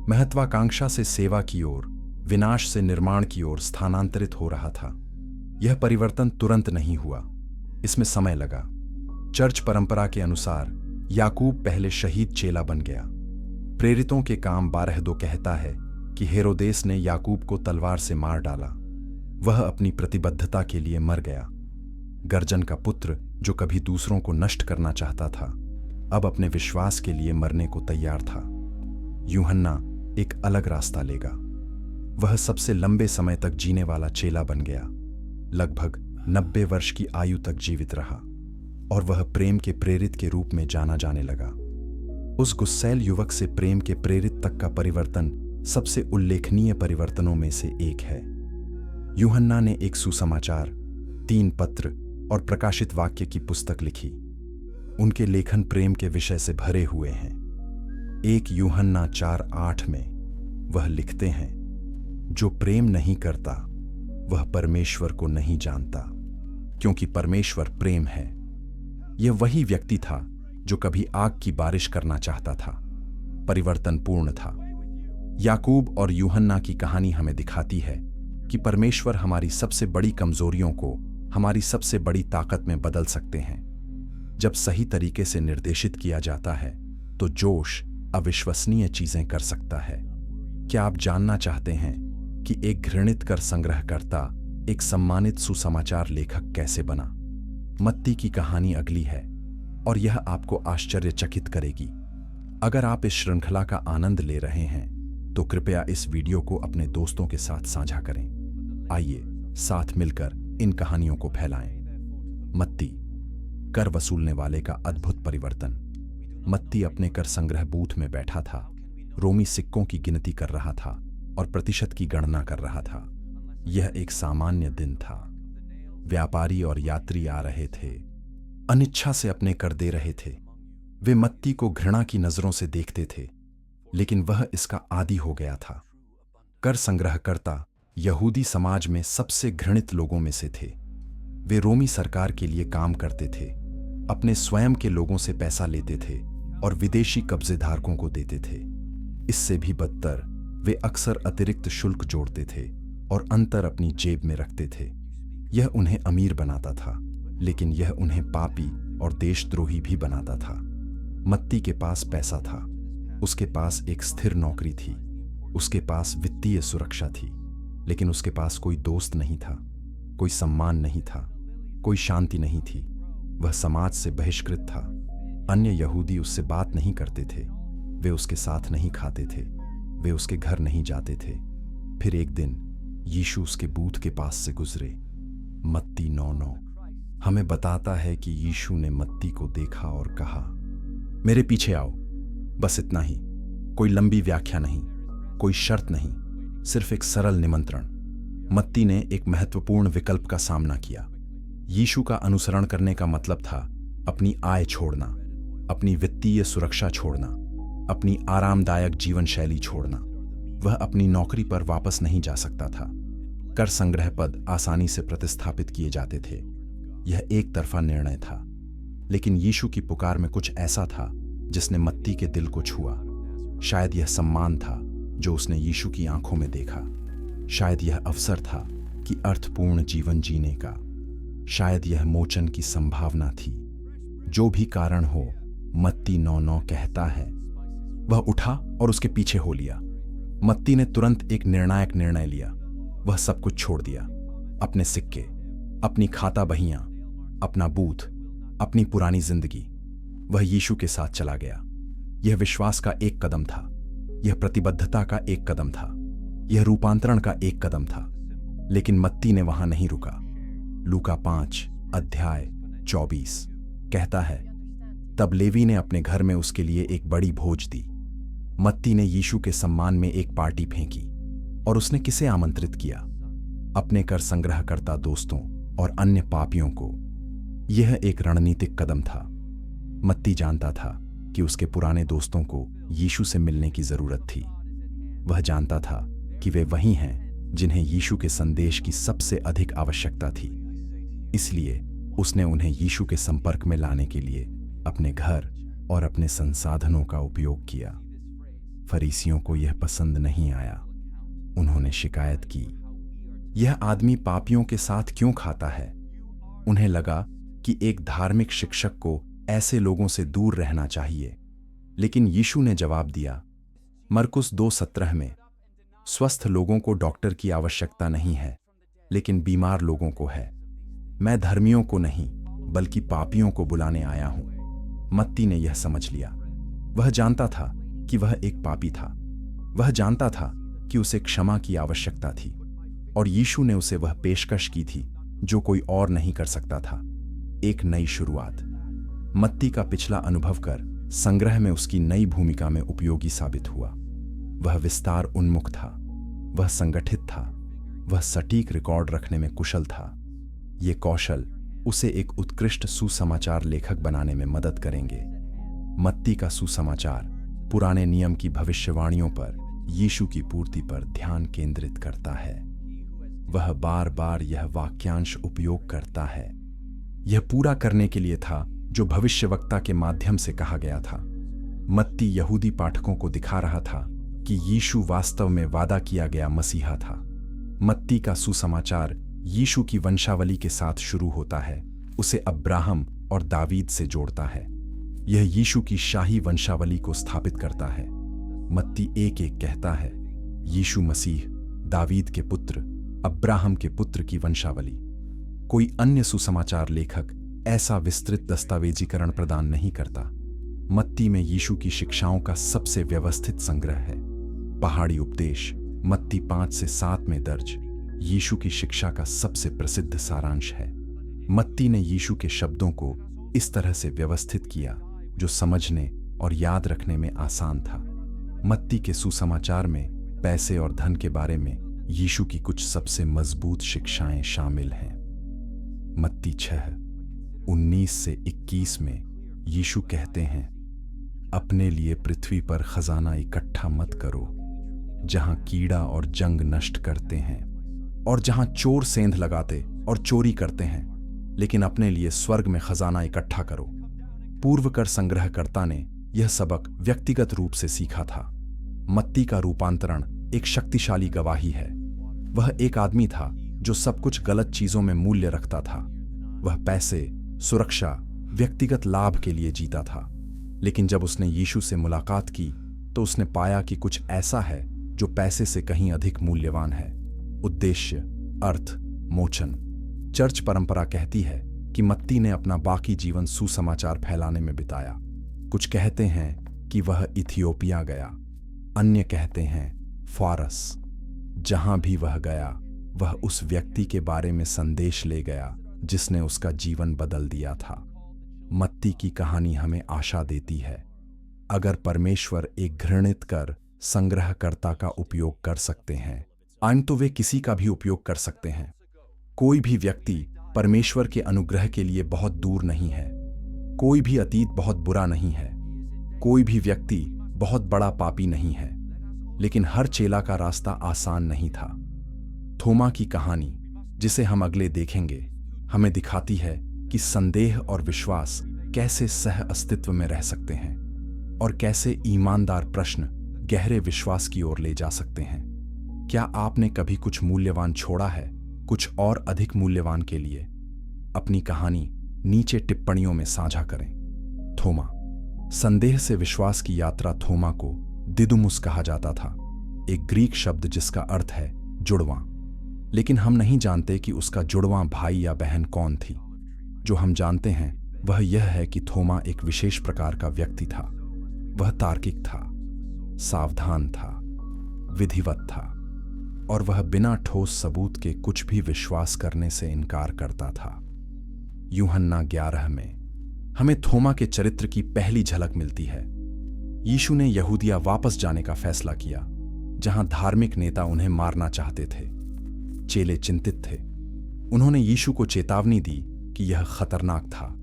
महत्वाकांक्षा से सेवा की ओर, विनाश से निर्माण की ओर स्थानांतरित हो रहा था। यह परिवर्तन तुरंत नहीं हुआ, इसमें समय लगा। चर्च परंपरा के अनुसार याकूब पहले शहीद चेला बन गया। प्रेरितों के काम 12:2 कहता है कि हेरोदेस ने याकूब को तलवार से मार डाला। वह अपनी प्रतिबद्धता के लिए मर गया। गर्जन का पुत्र, जो कभी दूसरों को नष्ट करना चाहता था, अब अपने विश्वास के लिए मरने को तैयार था। यूहन्ना एक अलग रास्ता लेगा। वह सबसे लंबे समय तक जीने वाला चेला बन गया। लगभग 90 वर्ष की आयु तक जीवित रहा और वह प्रेम के प्रेरित के रूप में जाना जाने लगा। उस गुस्सैल युवक से प्रेम के प्रेरित तक का परिवर्तन सबसे उल्लेखनीय परिवर्तनों में से एक है। यूहन्ना ने एक सुसमाचार, 3 पत्र और प्रकाशित वाक्य की पुस्तक लिखी। उनके लेखन प्रेम के विषय से भरे हुए हैं। 1 यूहन्ना 4:8 में वह लिखते हैं, जो प्रेम नहीं करता वह परमेश्वर को नहीं जानता, क्योंकि परमेश्वर प्रेम है। यह वही व्यक्ति था जो कभी आग की बारिश करना चाहता था। परिवर्तन पूर्ण था। याकूब और यूहन्ना की कहानी हमें दिखाती है कि परमेश्वर हमारी सबसे बड़ी कमजोरियों को हमारी सबसे बड़ी ताकत में बदल सकते हैं। जब सही तरीके से निर्देशित किया जाता है तो जोश अविश्वसनीय चीजें कर सकता है। क्या आप जानना चाहते हैं कि एक घृणित कर संग्रहकर्ता एक सम्मानित सुसमाचार लेखक कैसे बना? मत्ती की कहानी अगली है और यह आपको आश्चर्यचकित करेगी। अगर आप इस श्रृंखला का आनंद ले रहे हैं तो कृपया इस वीडियो को अपने दोस्तों के साथ साझा करें। आइए साथ मिलकर इन कहानियों को फैलाएं। मत्ती, कर वसूलने वाले का अद्भुत परिवर्तन। मत्ती अपने कर संग्रह बूथ में बैठा था, रोमी सिक्कों की गिनती कर रहा था और प्रतिशत की गणना कर रहा था। यह एक सामान्य दिन था। व्यापारी और यात्री आ रहे थे, अनिच्छा से अपने कर दे रहे थे। वे मत्ती को घृणा की नजरों से देखते थे, लेकिन वह इसका आदी हो गया था। कर संग्रहकर्ता यहूदी समाज में सबसे घृणित लोगों में से थे। वे रोमी सरकार के लिए काम करते थे, अपने स्वयं के लोगों से पैसा लेते थे और विदेशी कब्जेधारकों को देते थे। इससे भी बदतर, वे अक्सर अतिरिक्त शुल्क जोड़ते थे और अंतर अपनी जेब में रखते थे। यह उन्हें अमीर बनाता था, लेकिन यह उन्हें पापी और देशद्रोही भी बनाता था। मत्ती के पास पैसा था, उसके पास एक स्थिर नौकरी थी, उसके पास वित्तीय सुरक्षा थी, लेकिन उसके पास कोई दोस्त नहीं था, कोई सम्मान नहीं था, कोई शांति नहीं थी। वह समाज से बहिष्कृत था। अन्य यहूदी उससे बात नहीं करते थे, वे उसके साथ नहीं खाते थे, वे उसके घर नहीं जाते थे। फिर एक दिन यीशु उसके बूथ के पास से गुजरे। मत्ती 9:9 हमें बताता है कि यीशु ने मत्ती को देखा और कहा, मेरे पीछे आओ। बस इतना ही, कोई लंबी व्याख्या नहीं, कोई शर्त नहीं, सिर्फ एक सरल निमंत्रण। मत्ती ने एक महत्वपूर्ण विकल्प का सामना किया। यीशु का अनुसरण करने का मतलब था अपनी आय छोड़ना, अपनी वित्तीय सुरक्षा छोड़ना, अपनी आरामदायक जीवन शैली छोड़ना। वह अपनी नौकरी पर वापस नहीं जा सकता था। कर संग्रह पद आसानी से प्रतिस्थापित किए जाते थे। यह एक तरफा निर्णय था, लेकिन यीशु की पुकार में कुछ ऐसा था जिसने मत्ती के दिल को छुआ। शायद यह सम्मान था जो उसने यीशु की आंखों में देखा। शायद यह अवसर था कि अर्थपूर्ण जीवन जीने का। शायद यह मोचन की संभावना थी। जो भी कारण हो, मत्ती 9:9 कहता है, वह उठा और उसके पीछे हो लिया। मत्ती ने तुरंत एक निर्णायक निर्णय लिया। वह सब कुछ छोड़ दिया, अपने सिक्के, अपनी खाता बहियां, अपना बूथ, अपनी पुरानी जिंदगी। वह यीशु के साथ चला गया। यह विश्वास का एक कदम था, यह प्रतिबद्धता का एक कदम था, यह रूपांतरण का एक कदम था। लेकिन मत्ती ने वहां नहीं रुका। लूका 5:24 कहता है, तब लेवी ने अपने घर में उसके लिए एक बड़ी भोज दी। मत्ती ने यीशु के सम्मान में एक पार्टी फेंकी और उसने किसे आमंत्रित किया? अपने कर संग्रहकर्ता दोस्तों और अन्य पापियों को। यह एक रणनीतिक कदम था। मत्ती जानता था कि उसके पुराने दोस्तों को यीशु से मिलने की जरूरत थी। वह जानता था कि वे वही हैं जिन्हें यीशु के संदेश की सबसे अधिक आवश्यकता थी। इसलिए उसने उन्हें यीशु के संपर्क में लाने के लिए अपने घर और अपने संसाधनों का उपयोग किया। फरीसियों को यह पसंद नहीं आया। उन्होंने शिकायत की, यह आदमी पापियों के साथ क्यों खाता है? उन्हें लगा कि एक धार्मिक शिक्षक को ऐसे लोगों से दूर रहना चाहिए। लेकिन यीशु ने जवाब दिया, मरकुस 2:17 में, स्वस्थ लोगों को डॉक्टर की आवश्यकता नहीं है, लेकिन बीमार लोगों को है। मैं धर्मियों को नहीं, बल्कि पापियों को बुलाने आया हूं। मत्ती ने यह समझ लिया। वह जानता था कि वह एक पापी था। वह जानता था कि उसे क्षमा की आवश्यकता थी, और यीशु ने उसे वह पेशकश की थी जो कोई और नहीं कर सकता था, एक नई शुरुआत। मत्ती का पिछला अनुभव कर संग्रह में उसकी नई भूमिका में उपयोगी साबित हुआ। वह विस्तार उन्मुख था, वह संगठित था, वह सटीक रिकॉर्ड रखने में कुशल था। ये कौशल उसे एक उत्कृष्ट सुसमाचार लेखक बनाने में मदद करेंगे। मत्ती का सुसमाचार पुराने नियम की भविष्यवाणियों पर यीशु की पूर्ति पर ध्यान केंद्रित करता है। वह बार बार यह वाक्यांश उपयोग करता है। यह पूरा करने के लिए था जो भविष्यवक्ता के माध्यम से कहा गया था। मत्ती यहूदी पाठकों को दिखा रहा था कि यीशु वास्तव में वादा किया गया मसीहा था। मत्ती का सुसमाचार यीशु की वंशावली के साथ शुरू होता है, उसे अब्राहम और दावीद से जोड़ता है। यह यीशु की शाही वंशावली को स्थापित करता है। मत्ती 1:1 कहता है, यीशु मसीह दावीद के पुत्र, अब्राहम के पुत्र की वंशावली। कोई अन्य सुसमाचार लेखक ऐसा विस्तृत दस्तावेजीकरण प्रदान नहीं करता। मत्ती में यीशु की शिक्षाओं का सबसे व्यवस्थित संग्रह है। पहाड़ी उपदेश मत्ती 5-7 में दर्ज यीशु की शिक्षा का सबसे प्रसिद्ध सारांश है। मत्ती ने यीशु के शब्दों को इस तरह से व्यवस्थित किया जो समझने और याद रखने में आसान था। मत्ती के सुसमाचार में पैसे और धन के बारे में यीशु की कुछ सबसे मजबूत शिक्षाएं शामिल हैं। मत्ती 6:19-21 में यीशु कहते हैं, अपने लिए पृथ्वी पर खजाना इकट्ठा मत करो, जहां कीड़ा और जंग नष्ट करते हैं और जहां चोर सेंध लगाते और चोरी करते हैं, लेकिन अपने लिए स्वर्ग में खजाना इकट्ठा करो। पूर्व कर संग्रहकर्ता ने यह सबक व्यक्तिगत रूप से सीखा था। मत्ती का रूपांतरण एक शक्तिशाली गवाही है। वह एक आदमी था जो सब कुछ गलत चीजों में मूल्य रखता था। वह पैसे, सुरक्षा, व्यक्तिगत लाभ के लिए जीता था। लेकिन जब उसने यीशु से मुलाकात की तो उसने पाया कि कुछ ऐसा है जो पैसे से कहीं अधिक मूल्यवान है। उद्देश्य, अर्थ, मोचन। चर्च परंपरा कहती है कि मत्ती ने अपना बाकी जीवन सुसमाचार फैलाने में बिताया। कुछ कहते हैं कि वह इथियोपिया गया, अन्य कहते हैं फारस। जहां भी वह गया, वह उस व्यक्ति के बारे में संदेश ले गया जिसने उसका जीवन बदल दिया था। मत्ती की कहानी हमें आशा देती है। अगर परमेश्वर एक घृणित कर संग्रहकर्ता का उपयोग कर सकते हैं, तो वे किसी का भी उपयोग कर सकते हैं। कोई भी व्यक्ति परमेश्वर के अनुग्रह के लिए बहुत दूर नहीं है। कोई भी अतीत बहुत बुरा नहीं है। कोई भी व्यक्ति बहुत बड़ा पापी नहीं है। लेकिन हर चेला का रास्ता आसान नहीं था। थोमा की कहानी, जिसे हम अगले देखेंगे, हमें दिखाती है कि संदेह और विश्वास कैसे सह अस्तित्व में रह सकते हैं और कैसे ईमानदार प्रश्न गहरे विश्वास की ओर ले जा सकते हैं। क्या आपने कभी कुछ मूल्यवान छोड़ा है कुछ और अधिक मूल्यवान के लिए? अपनी कहानी नीचे टिप्पणियों में साझा करें। थोमा। संदेह से विश्वास की यात्रा थोमा को दिदुमुस कहा जाता था, एक ग्रीक शब्द जिसका अर्थ है जुड़वां। लेकिन हम नहीं जानते कि उसका जुड़वां भाई या बहन कौन थी। जो हम जानते हैं वह यह है कि थोमा एक विशेष प्रकार का व्यक्ति था। वह तार्किक था, सावधान था, विधिवत था, और वह बिना ठोस सबूत के कुछ भी विश्वास करने से इनकार करता था। यूहन्ना 11 में हमें थोमा के चरित्र की पहली झलक मिलती है। यीशु ने यहूदिया वापस जाने का फैसला किया, जहां धार्मिक नेता उन्हें मारना चाहते थे। चेले चिंतित थे। उन्होंने यीशु को चेतावनी दी कि यह खतरनाक था,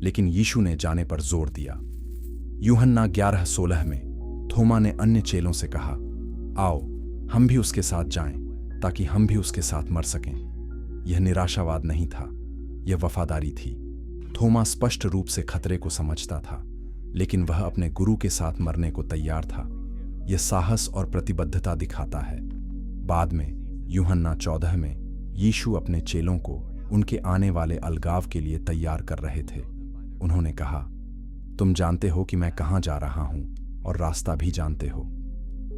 लेकिन यीशु ने जाने पर जोर दिया। यूहन्ना 11:16 में थोमा ने अन्य चेलों से कहा, आओ हम भी उसके साथ जाएं, ताकि हम भी उसके साथ मर सकें। यह निराशावाद नहीं था, यह वफादारी थी। थोमा स्पष्ट रूप से खतरे को समझता था, लेकिन वह अपने गुरु के साथ मरने को तैयार था। यह साहस और प्रतिबद्धता दिखाता है। बाद में यूहन्ना 14 में यीशु अपने चेलों को उनके आने वाले अलगाव के लिए तैयार कर रहे थे। उन्होंने कहा, तुम जानते हो कि मैं कहां जा रहा हूं और रास्ता भी जानते हो।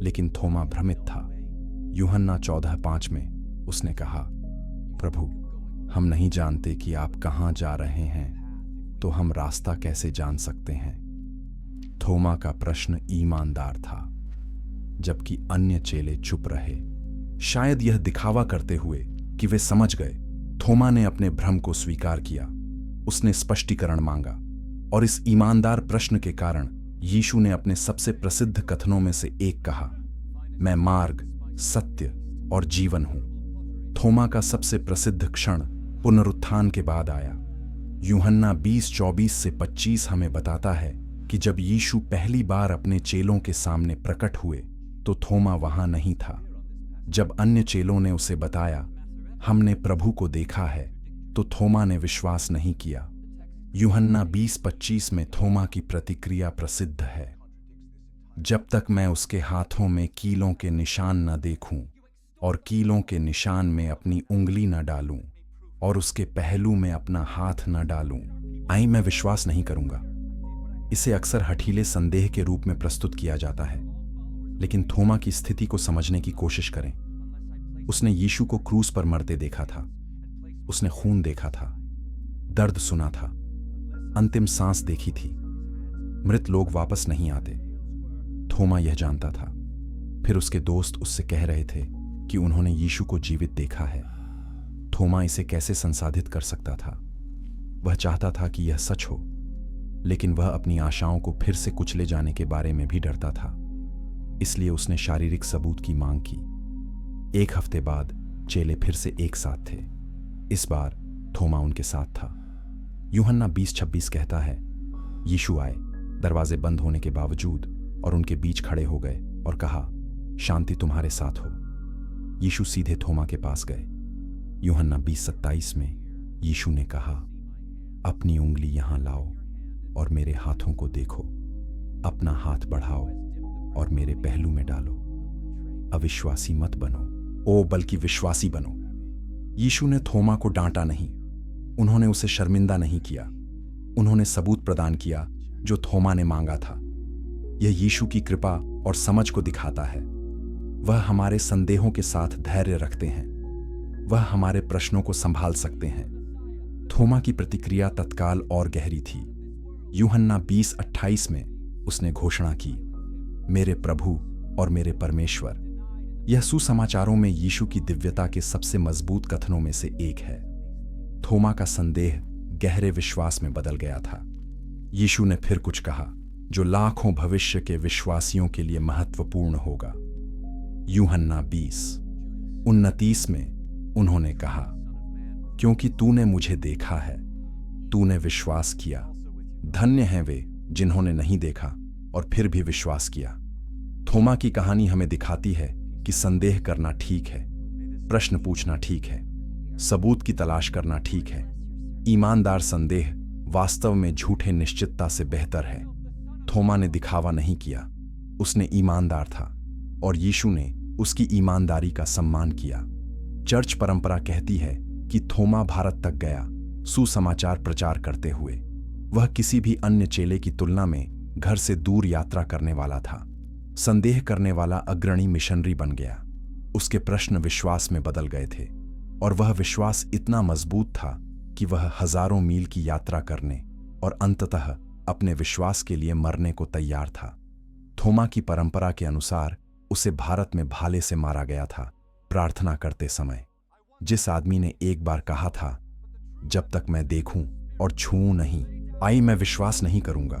लेकिन थोमा भ्रमित था। यूहन्ना 14:5 में उसने कहा, प्रभु, हम नहीं जानते कि आप कहाँ जा रहे हैं, तो हम रास्ता कैसे जान सकते हैं? थोमा का प्रश्न ईमानदार था, जबकि अन्य चेले चुप रहे, शायद यह दिखावा करते हुए कि वे समझ गए। थोमा ने अपने भ्रम को स्वीकार किया। उसने स्पष्टीकरण मांगा, और इस ईमानदार प्रश्न के कारण यीशु ने अपने सबसे प्रसिद्ध कथनों में से एक कहा, मैं मार्ग, सत्य और जीवन हूं। थोमा का सबसे प्रसिद्ध क्षण पुनरुत्थान के बाद आया। यूहन्ना 20:24 से 25 हमें बताता है कि जब यीशु पहली बार अपने चेलों के सामने प्रकट हुए तो थोमा वहां नहीं था। जब अन्य चेलों ने उसे बताया, हमने प्रभु को देखा है, तो थोमा ने विश्वास नहीं किया। यूहन्ना 20:25 में थोमा की प्रतिक्रिया प्रसिद्ध है, जब तक मैं उसके हाथों में कीलों के निशान न देखूं और कीलों के निशान में अपनी उंगली न डालूं और उसके पहलू में अपना हाथ न डालूं, मैं विश्वास नहीं करूंगा। इसे अक्सर हठीले संदेह के रूप में प्रस्तुत किया जाता है, लेकिन थोमा की स्थिति को समझने की कोशिश करें। उसने यीशु को क्रूस पर मरते देखा था, उसने खून देखा था, दर्द सुना था, अंतिम सांस देखी थी। मृत लोग वापस नहीं आते। थोमा यह जानता था। फिर उसके दोस्त उससे कह रहे थे कि उन्होंने यीशु को जीवित देखा है। थोमा इसे कैसे संसाधित कर सकता था? वह चाहता था कि यह सच हो, लेकिन वह अपनी आशाओं को फिर से कुचले जाने के बारे में भी डरता था। इसलिए उसने शारीरिक सबूत की मांग की। 1 हफ्ते बाद चेले फिर से एक साथ थे। इस बार थोमा उनके साथ था। यूहन्ना 20:26 कहता है, यीशु आए, दरवाजे बंद होने के बावजूद, और उनके बीच खड़े हो गए और कहा, शांति तुम्हारे साथ हो। यीशु सीधे थोमा के पास गए। यूहन्ना 20:27 में यीशु ने कहा, अपनी उंगली यहां लाओ और मेरे हाथों को देखो। अपना हाथ बढ़ाओ और मेरे पहलू में डालो। अविश्वासी मत बनो, बल्कि विश्वासी बनो। यीशु ने थोमा को डांटा नहीं, उन्होंने उसे शर्मिंदा नहीं किया। उन्होंने सबूत प्रदान किया जो थोमा ने मांगा था। यह यीशु की कृपा और समझ को दिखाता है। वह हमारे संदेहों के साथ धैर्य रखते हैं। वह हमारे प्रश्नों को संभाल सकते हैं। थोमा की प्रतिक्रिया तत्काल और गहरी थी। यूहन्ना 20:28 में उसने घोषणा की, मेरे प्रभु और मेरे परमेश्वर। यह सुसमाचारों में यीशु की दिव्यता के सबसे मजबूत कथनों में से एक है। थोमा का संदेह गहरे विश्वास में बदल गया था। यीशु ने फिर कुछ कहा जो लाखों भविष्य के विश्वासियों के लिए महत्वपूर्ण होगा। यूहन्ना 20:29 में उन्होंने कहा, क्योंकि तूने मुझे देखा है, तूने विश्वास किया। धन्य हैं वे जिन्होंने नहीं देखा और फिर भी विश्वास किया। थोमा की कहानी हमें दिखाती है कि संदेह करना ठीक है, प्रश्न पूछना ठीक है, सबूत की तलाश करना ठीक है। ईमानदार संदेह वास्तव में झूठे निश्चितता से बेहतर है। थोमा ने दिखावा नहीं किया, उसने ईमानदार था और यीशु ने उसकी ईमानदारी का सम्मान किया। चर्च परंपरा कहती है कि थोमा भारत तक गया सुसमाचार प्रचार करते हुए। वह किसी भी अन्य चेले की तुलना में घर से दूर यात्रा करने वाला था। संदेह करने वाला अग्रणी मिशनरी बन गया। उसके प्रश्न विश्वास में बदल गए थे और वह विश्वास इतना मजबूत था कि वह हजारों मील की यात्रा करने और अंततः अपने विश्वास के लिए मरने को तैयार था। थोमा की परंपरा के अनुसार उसे भारत में भाले से मारा गया था प्रार्थना करते समय। जिस आदमी ने एक बार कहा था, जब तक मैं देखूं और छूऊं नहीं, मैं विश्वास नहीं करूंगा,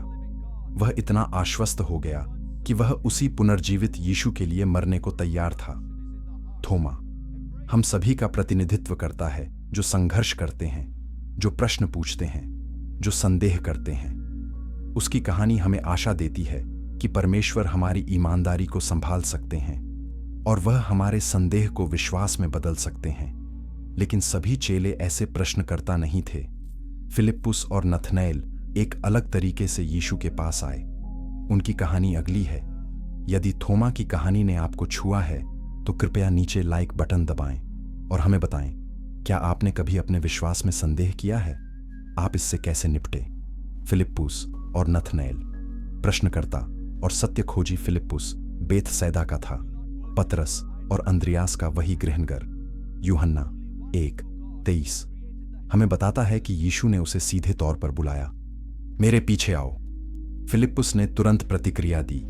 वह इतना आश्वस्त हो गया कि वह उसी पुनर्जीवित यीशु के लिए मरने को तैयार था। थोमा हम सभी का प्रतिनिधित्व करता है, जो संघर्ष करते हैं, जो प्रश्न पूछते हैं, जो संदेह करते हैं। उसकी कहानी हमें आशा देती है कि परमेश्वर हमारी ईमानदारी को संभाल सकते हैं और वह हमारे संदेह को विश्वास में बदल सकते हैं। लेकिन सभी चेले ऐसे प्रश्नकर्ता नहीं थे। फिलिप्पुस और नथनएल एक अलग तरीके से यीशु के पास आए। उनकी कहानी अगली है। यदि थोमा की कहानी ने आपको छुआ है तो कृपया नीचे लाइक बटन दबाएं और हमें बताएं, क्या आपने कभी अपने विश्वास में संदेह किया है? आप इससे कैसे निपटे? फिलिप्पुस और नथनएल। प्रश्नकर्ता और सत्य खोजी फिलिप्पुस बेथसैदा का था। पतरस और अंद्रियास का वही गृहनगर यूहन्ना 1:23 हमें बताता है कि यीशु ने उसे सीधे तौर पर बुलाया, मेरे पीछे आओ। फिलिप्पुस ने तुरंत प्रतिक्रिया दी,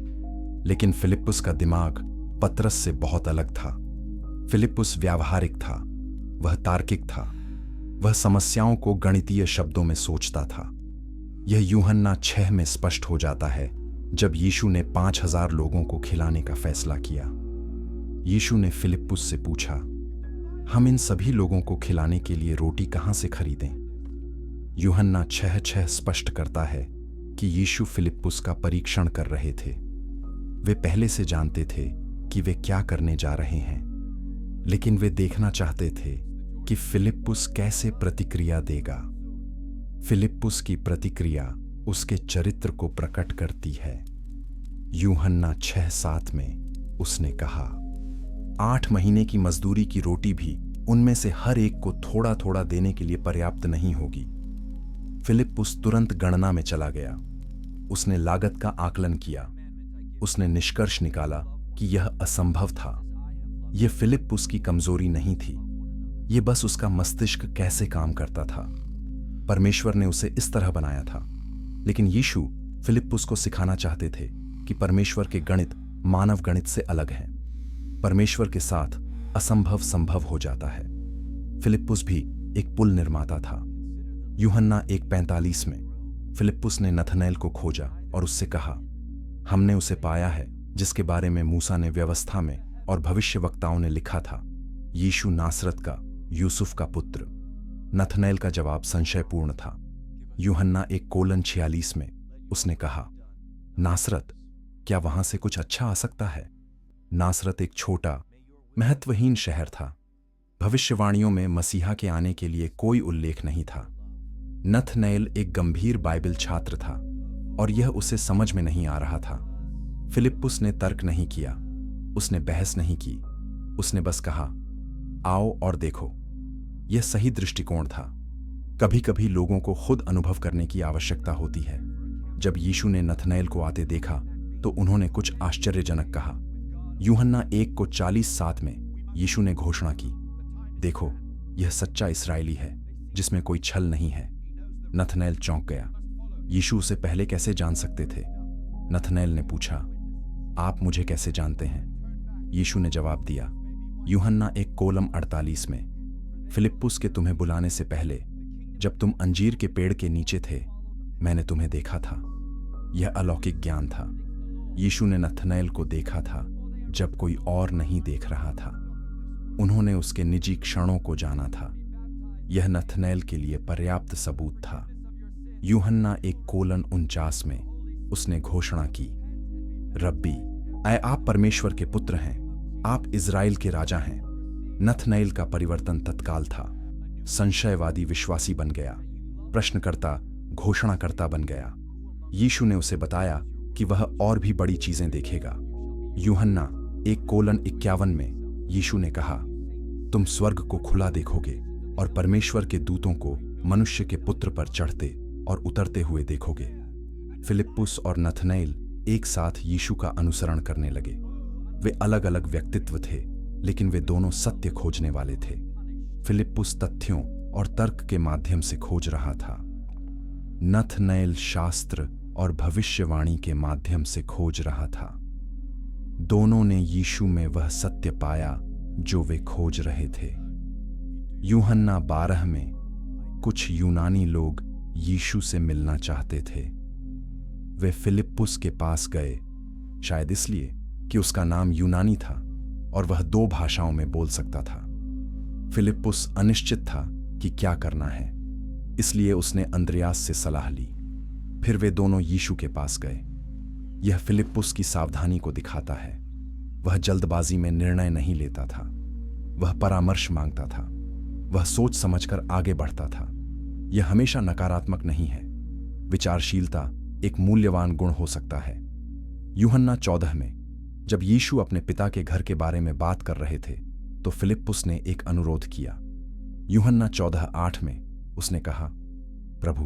लेकिन फिलिप्पुस का दिमाग पतरस से बहुत अलग था। फिलिप्पुस व्यावहारिक था, वह तार्किक था, वह समस्याओं को गणितीय शब्दों में सोचता था। यह यूहन्ना 6 में स्पष्ट हो जाता है जब यीशु ने 5000 लोगों को खिलाने का फैसला किया। यीशु ने फिलिप्पुस से पूछा, हम इन सभी लोगों को खिलाने के लिए रोटी कहां से खरीदें? यूहन्ना 6:6 स्पष्ट करता है कि यीशु फिलिप्पुस का परीक्षण कर रहे थे। वे पहले से जानते थे कि वे क्या करने जा रहे हैं, लेकिन वे देखना चाहते थे कि फिलिप्पुस कैसे प्रतिक्रिया देगा। फिलिप्पुस की प्रतिक्रिया उसके चरित्र को प्रकट करती है। यूहन्ना 6:7 में उसने कहा, 8 महीने की मजदूरी की रोटी भी उनमें से हर एक को थोड़ा थोड़ा देने के लिए पर्याप्त नहीं होगी। फिलिप्पुस तुरंत गणना में चला गया। उसने लागत का आकलन किया। उसने निष्कर्ष निकाला कि यह असंभव था। यह फिलिप्पुस की कमजोरी नहीं थी, यह बस उसका मस्तिष्क कैसे काम करता था। परमेश्वर ने उसे इस तरह बनाया था, लेकिन यीशु फिलिप्पुस को सिखाना चाहते थे कि परमेश्वर के गणित मानव गणित से अलग हैं। परमेश्वर के साथ असंभव संभव हो जाता है। फिलिप्पुस भी एक पुल निर्माता था। यूहन्ना 1:45 में फिलिप्पुस ने नथनएल को खोजा और उससे कहा, हमने उसे पाया है जिसके बारे में मूसा ने व्यवस्था में और भविष्यवक्ताओं ने लिखा था, यीशु नासरत का, यूसुफ का पुत्र। नथनएल का जवाब संशयपूर्ण था। यूहन्ना 1:46 में उसने कहा, नासरत, क्या वहां से कुछ अच्छा आ सकता है? नासरत एक छोटा महत्वहीन शहर था। भविष्यवाणियों में मसीहा के आने के लिए कोई उल्लेख नहीं था। नथनएल एक गंभीर बाइबल छात्र था और यह उसे समझ में नहीं आ रहा था। फिलिप्पुस ने तर्क नहीं किया, उसने बहस नहीं की, उसने बस कहा, आओ और देखो। यह सही दृष्टिकोण था। कभी कभी लोगों को खुद अनुभव करने की आवश्यकता होती है। जब यीशु ने नथनएल को आते देखा तो उन्होंने कुछ आश्चर्यजनक कहा। यूहन्ना 1:47 में यीशु ने घोषणा की, देखो, यह सच्चा इस्राएली है जिसमें कोई छल नहीं है। नथनएल चौंक गया। यीशु उसे पहले कैसे जान सकते थे? नथनएल ने पूछा, आप मुझे कैसे जानते हैं? यीशु ने जवाब दिया, यूहन्ना 1:48 में, फिलिप्पुस के तुम्हें बुलाने से पहले जब तुम अंजीर के पेड़ के नीचे थे, मैंने तुम्हें देखा था। यह अलौकिक ज्ञान था। यीशु ने नथनएल को देखा था जब कोई और नहीं देख रहा था। उन्होंने उसके निजी क्षणों को जाना था। यह नथनएल के लिए पर्याप्त सबूत था। यूहन्ना 1:49 में उसने घोषणा की, रब्बी, आप परमेश्वर के पुत्र हैं, आप इज़राइल के राजा हैं। नथनएल का परिवर्तन तत्काल था। संशयवादी विश्वासी बन गया, प्रश्नकर्ता घोषणाकर्ता बन गया। यीशु ने उसे बताया कि वह और भी बड़ी चीजें देखेगा। यूहन्ना 1:51 में यीशु ने कहा, तुम स्वर्ग को खुला देखोगे और परमेश्वर के दूतों को मनुष्य के पुत्र पर चढ़ते और उतरते हुए देखोगे। फिलिप्पुस और नथनएल एक साथ यीशु का अनुसरण करने लगे। वे अलग अलग व्यक्तित्व थे, लेकिन वे दोनों सत्य खोजने वाले थे। फिलिप्पुस तथ्यों और तर्क के माध्यम से खोज रहा था। नथनएल शास्त्र और भविष्यवाणी के माध्यम से खोज रहा था। दोनों ने यीशु में वह सत्य पाया जो वे खोज रहे थे। यूहन्ना 12 में कुछ यूनानी लोग यीशु से मिलना चाहते थे। वे फिलिप्पुस के पास गए, शायद इसलिए कि उसका नाम यूनानी था और वह 2 भाषाओं में बोल सकता था। फिलिप्पुस अनिश्चित था कि क्या करना है, इसलिए उसने अंद्रियास से सलाह ली। फिर वे दोनों यीशु के पास गए। यह फिलिप्पुस की सावधानी को दिखाता है। वह जल्दबाजी में निर्णय नहीं लेता था। वह परामर्श मांगता था। वह सोच समझकर आगे बढ़ता था। यह हमेशा नकारात्मक नहीं है। विचारशीलता एक मूल्यवान गुण हो सकता है। यूहन्ना 14 में जब यीशु अपने पिता के घर के बारे में बात कर रहे थे तो फिलिप्पुस ने एक अनुरोध किया। यूहन्ना 14:8 में उसने कहा, प्रभु,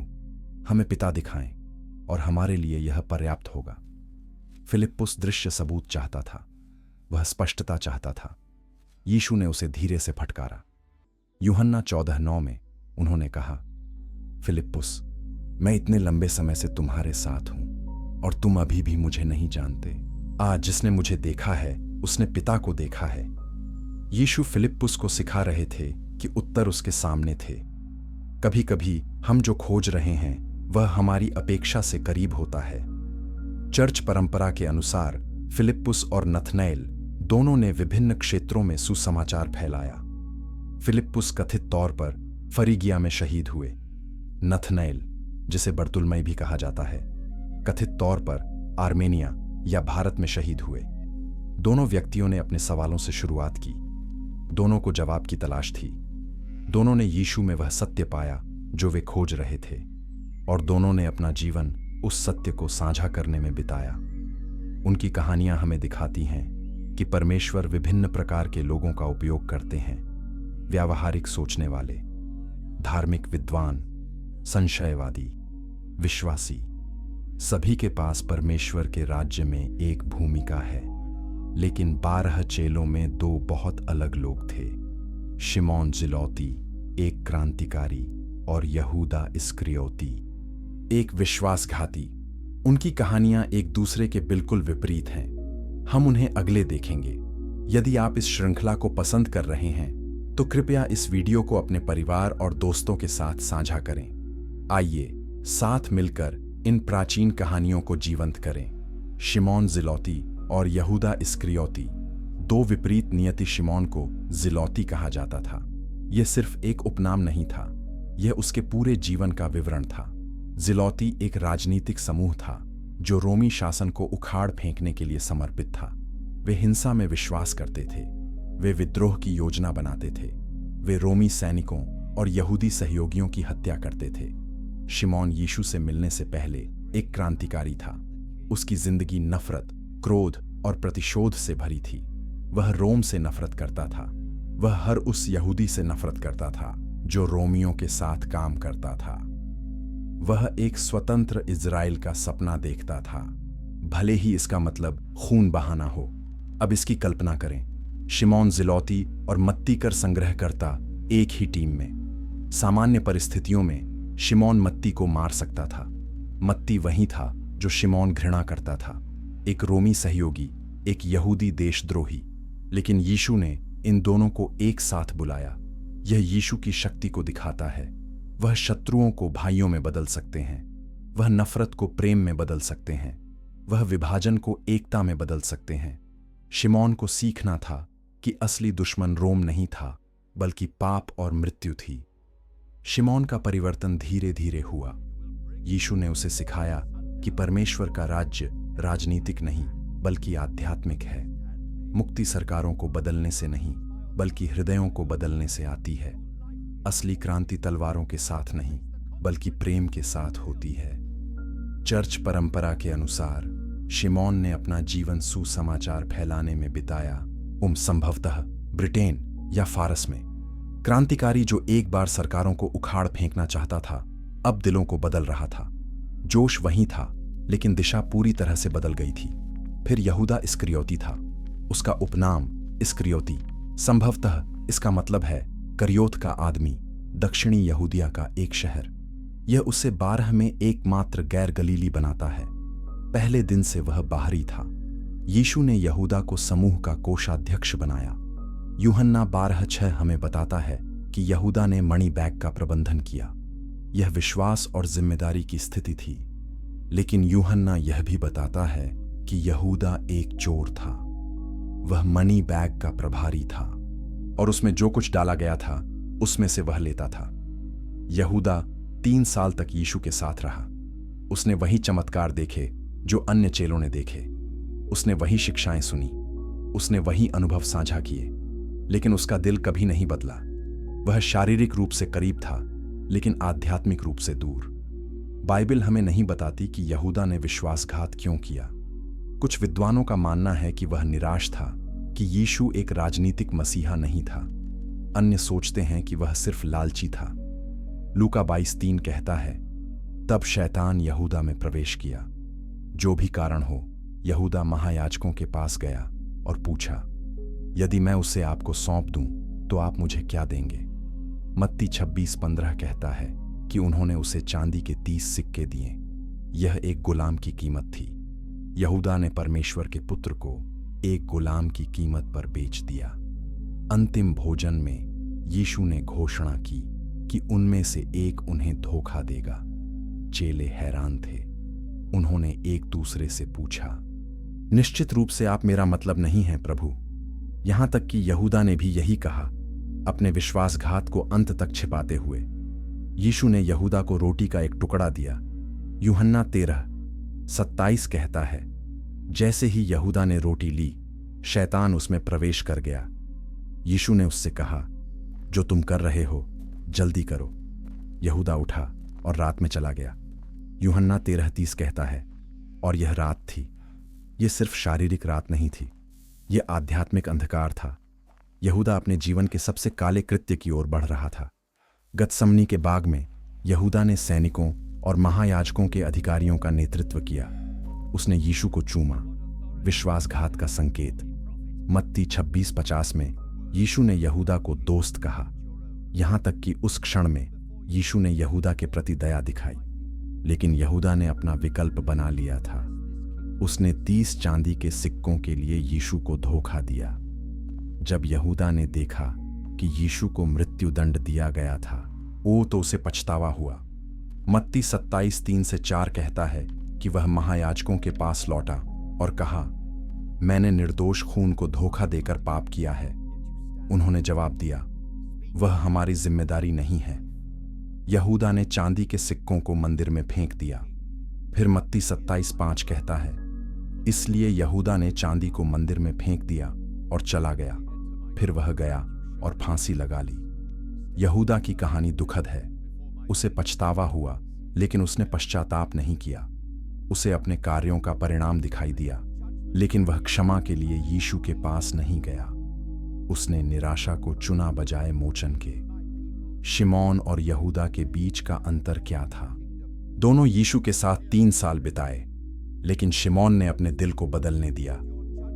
हमें पिता दिखाएं और हमारे लिए यह पर्याप्त होगा। फिलिप्पुस दृश्य सबूत चाहता था। वह स्पष्टता चाहता था। यीशु ने उसे धीरे से फटकारा। यूहन्ना 14:9 में उन्होंने कहा, फिलिप्पुस, मैं इतने लंबे समय से तुम्हारे साथ हूं और तुम अभी भी मुझे नहीं जानते। आज जिसने मुझे देखा है उसने पिता को देखा है। यीशु फिलिप्पुस को सिखा रहे थे कि उत्तर उसके सामने थे। कभी कभी हम जो खोज रहे हैं वह हमारी अपेक्षा से करीब होता है। चर्च परंपरा के अनुसार फिलिप्पुस और नथनएल दोनों ने विभिन्न क्षेत्रों में सुसमाचार फैलाया। फिलिप्पुस कथित तौर पर फरीगिया में शहीद हुए। नथनएल, जिसे बर्तुलमई भी कहा जाता है, कथित तौर पर आर्मेनिया या भारत में शहीद हुए। दोनों व्यक्तियों ने अपने सवालों से शुरुआत की। दोनों को जवाब की तलाश थी। दोनों ने यीशु में वह सत्य पाया जो वे खोज रहे थे, और दोनों ने अपना जीवन उस सत्य को साझा करने में बिताया। उनकी कहानियां हमें दिखाती हैं कि परमेश्वर विभिन्न प्रकार के लोगों का उपयोग करते हैं। व्यावहारिक सोचने वाले, धार्मिक विद्वान, संशयवादी, विश्वासी, सभी के पास परमेश्वर के राज्य में एक भूमिका है। लेकिन 12 चेलों में 2 बहुत अलग लोग थे। शिमोन जिलौती, एक क्रांतिकारी, और यहूदा इस्करियोती, एक विश्वासघाती। उनकी कहानियां एक दूसरे के बिल्कुल विपरीत हैं। हम उन्हें अगले देखेंगे। यदि आप इस श्रृंखला को पसंद कर रहे हैं तो कृपया इस वीडियो को अपने परिवार और दोस्तों के साथ साझा करें। आइए साथ मिलकर इन प्राचीन कहानियों को जीवंत करें। शिमोन जिलौती और यहूदा इस्करियोती, 2 विपरीत नियति। शिमोन को जिलौती कहा जाता था। यह सिर्फ एक उपनाम नहीं था, यह उसके पूरे जीवन का विवरण था। जिलौती एक राजनीतिक समूह था जो रोमी शासन को उखाड़ फेंकने के लिए समर्पित था। वे हिंसा में विश्वास करते थे। वे विद्रोह की योजना बनाते थे। वे रोमी सैनिकों और यहूदी सहयोगियों की हत्या करते थे। शिमोन यीशु से मिलने से पहले एक क्रांतिकारी था। उसकी जिंदगी नफरत, क्रोध और प्रतिशोध से भरी थी। वह रोम से नफरत करता था। वह हर उस यहूदी से नफरत करता था जो रोमियों के साथ काम करता था। वह एक स्वतंत्र इज़राइल का सपना देखता था, भले ही इसका मतलब खून बहाना हो। अब इसकी कल्पना करें, शिमोन जिलौती और मत्ती कर संग्रहकर्ता एक ही टीम में। सामान्य परिस्थितियों में शिमोन मत्ती को मार सकता था। मत्ती वही था जो शिमोन घृणा करता था, एक रोमी सहयोगी, एक यहूदी देशद्रोही। लेकिन यीशु ने इन दोनों को एक साथ बुलाया। यह यीशु की शक्ति को दिखाता है। वह शत्रुओं को भाइयों में बदल सकते हैं। वह नफरत को प्रेम में बदल सकते हैं। वह विभाजन को एकता में बदल सकते हैं। शिमोन को सीखना था कि असली दुश्मन रोम नहीं था, बल्कि पाप और मृत्यु थी। शिमोन का परिवर्तन धीरे धीरे हुआ। यीशु ने उसे सिखाया कि परमेश्वर का राज्य राजनीतिक नहीं, बल्कि आध्यात्मिक है। मुक्ति सरकारों को बदलने से नहीं, बल्कि हृदयों को बदलने से आती है। असली क्रांति तलवारों के साथ नहीं, बल्कि प्रेम के साथ होती है। चर्च परंपरा के अनुसार शिमोन ने अपना जीवन सुसमाचार फैलाने में बिताया। संभवतः ब्रिटेन या फारस में। क्रांतिकारी जो एक बार सरकारों को उखाड़ फेंकना चाहता था, अब दिलों को बदल रहा था। जोश वही था, लेकिन दिशा पूरी तरह से बदल गई थी। फिर यहूदा इस्करियोती था। उसका उपनाम इस्करियोती, संभवतः इसका मतलब है करियोत का आदमी, दक्षिणी यहूदिया का एक शहर। यह उसे 12 में एकमात्र गैर गलीली बनाता है। पहले दिन से वह बाहरी था। यीशु ने यहूदा को समूह का कोषाध्यक्ष बनाया। यूहन्ना 12:6 हमें बताता है कि यहूदा ने मणि बैग का प्रबंधन किया। यह विश्वास और जिम्मेदारी की स्थिति थी। लेकिन यूहन्ना यह भी बताता है कि यहूदा एक चोर था। वह मनी बैग का प्रभारी था और उसमें जो कुछ डाला गया था उसमें से वह लेता था। यहूदा 3 साल तक यीशु के साथ रहा। उसने वही चमत्कार देखे जो अन्य चेलों ने देखे। उसने वही शिक्षाएं सुनी। उसने वही अनुभव साझा किए। लेकिन उसका दिल कभी नहीं बदला। वह शारीरिक रूप से करीब था, लेकिन आध्यात्मिक रूप से दूर। बाइबल हमें नहीं बताती कि यहूदा ने विश्वासघात क्यों किया। कुछ विद्वानों का मानना है कि वह निराश था कि यीशु एक राजनीतिक मसीहा नहीं था। अन्य सोचते हैं कि वह सिर्फ लालची था। लूका 22:3 कहता है, तब शैतान यहूदा में प्रवेश किया। जो भी कारण हो, यहूदा महायाजकों के पास गया और पूछा, यदि मैं उसे आपको सौंप दूं तो आप मुझे क्या देंगे? मत्ती 26:15 कहता है कि उन्होंने उसे चांदी के 30 सिक्के दिए। यह एक गुलाम की कीमत थी। यहूदा ने परमेश्वर के पुत्र को एक गुलाम की कीमत पर बेच दिया। अंतिम भोजन में यीशु ने घोषणा की कि उनमें से एक उन्हें धोखा देगा। चेले हैरान थे। उन्होंने एक दूसरे से पूछा, निश्चित रूप से आप मेरा मतलब नहीं हैं प्रभु। यहां तक कि यहूदा ने भी यही कहा, अपने विश्वासघात को अंत तक छिपाते हुए। यीशु ने यहूदा को रोटी का एक टुकड़ा दिया। यूहन्ना 13:27 कहता है, जैसे ही यहूदा ने रोटी ली, शैतान उसमें प्रवेश कर गया। यीशु ने उससे कहा, जो तुम कर रहे हो जल्दी करो। यहूदा उठा और रात में चला गया। यूहन्ना 13:30 कहता है, और यह रात थी। यह सिर्फ शारीरिक रात नहीं थी, यह आध्यात्मिक अंधकार था। यहूदा अपने जीवन के सबसे काले कृत्य की ओर बढ़ रहा था। गतसमनी के बाग में यहूदा ने सैनिकों और महायाजकों के अधिकारियों का नेतृत्व किया। उसने यीशु को चूमा, विश्वासघात का संकेत। मत्ती 26:50 में यीशु ने यहूदा को दोस्त कहा। यहां तक कि उस क्षण में यीशु ने यहूदा के प्रति दया दिखाई, लेकिन यहूदा ने अपना विकल्प बना लिया था। उसने 30 चांदी के सिक्कों के लिए यीशु को धोखा दिया। जब यहूदा ने देखा कि यीशु को मृत्युदंड दिया गया था, तो उसे पछतावा हुआ। मत्ती 27:3-4 कहता है कि वह महायाजकों के पास लौटा और कहा, मैंने निर्दोष खून को धोखा देकर पाप किया है। उन्होंने जवाब दिया, वह हमारी जिम्मेदारी नहीं है। यहूदा ने चांदी के सिक्कों को मंदिर में फेंक दिया। फिर मत्ती 27:5 कहता है, इसलिए यहूदा ने चांदी को मंदिर में फेंक दिया और चला गया। फिर वह गया और फांसी लगा ली। यहूदा की कहानी दुखद है। उसे पछतावा हुआ, लेकिन उसने पश्चाताप नहीं किया। उसे अपने कार्यों का परिणाम दिखाई दिया, लेकिन वह क्षमा के लिए यीशु के पास नहीं गया। उसने निराशा को चुना बजाय मोचन के। शिमोन और यहूदा के बीच का अंतर क्या था? दोनों यीशु के साथ 3 साल बिताए, लेकिन शिमोन ने अपने दिल को बदलने दिया,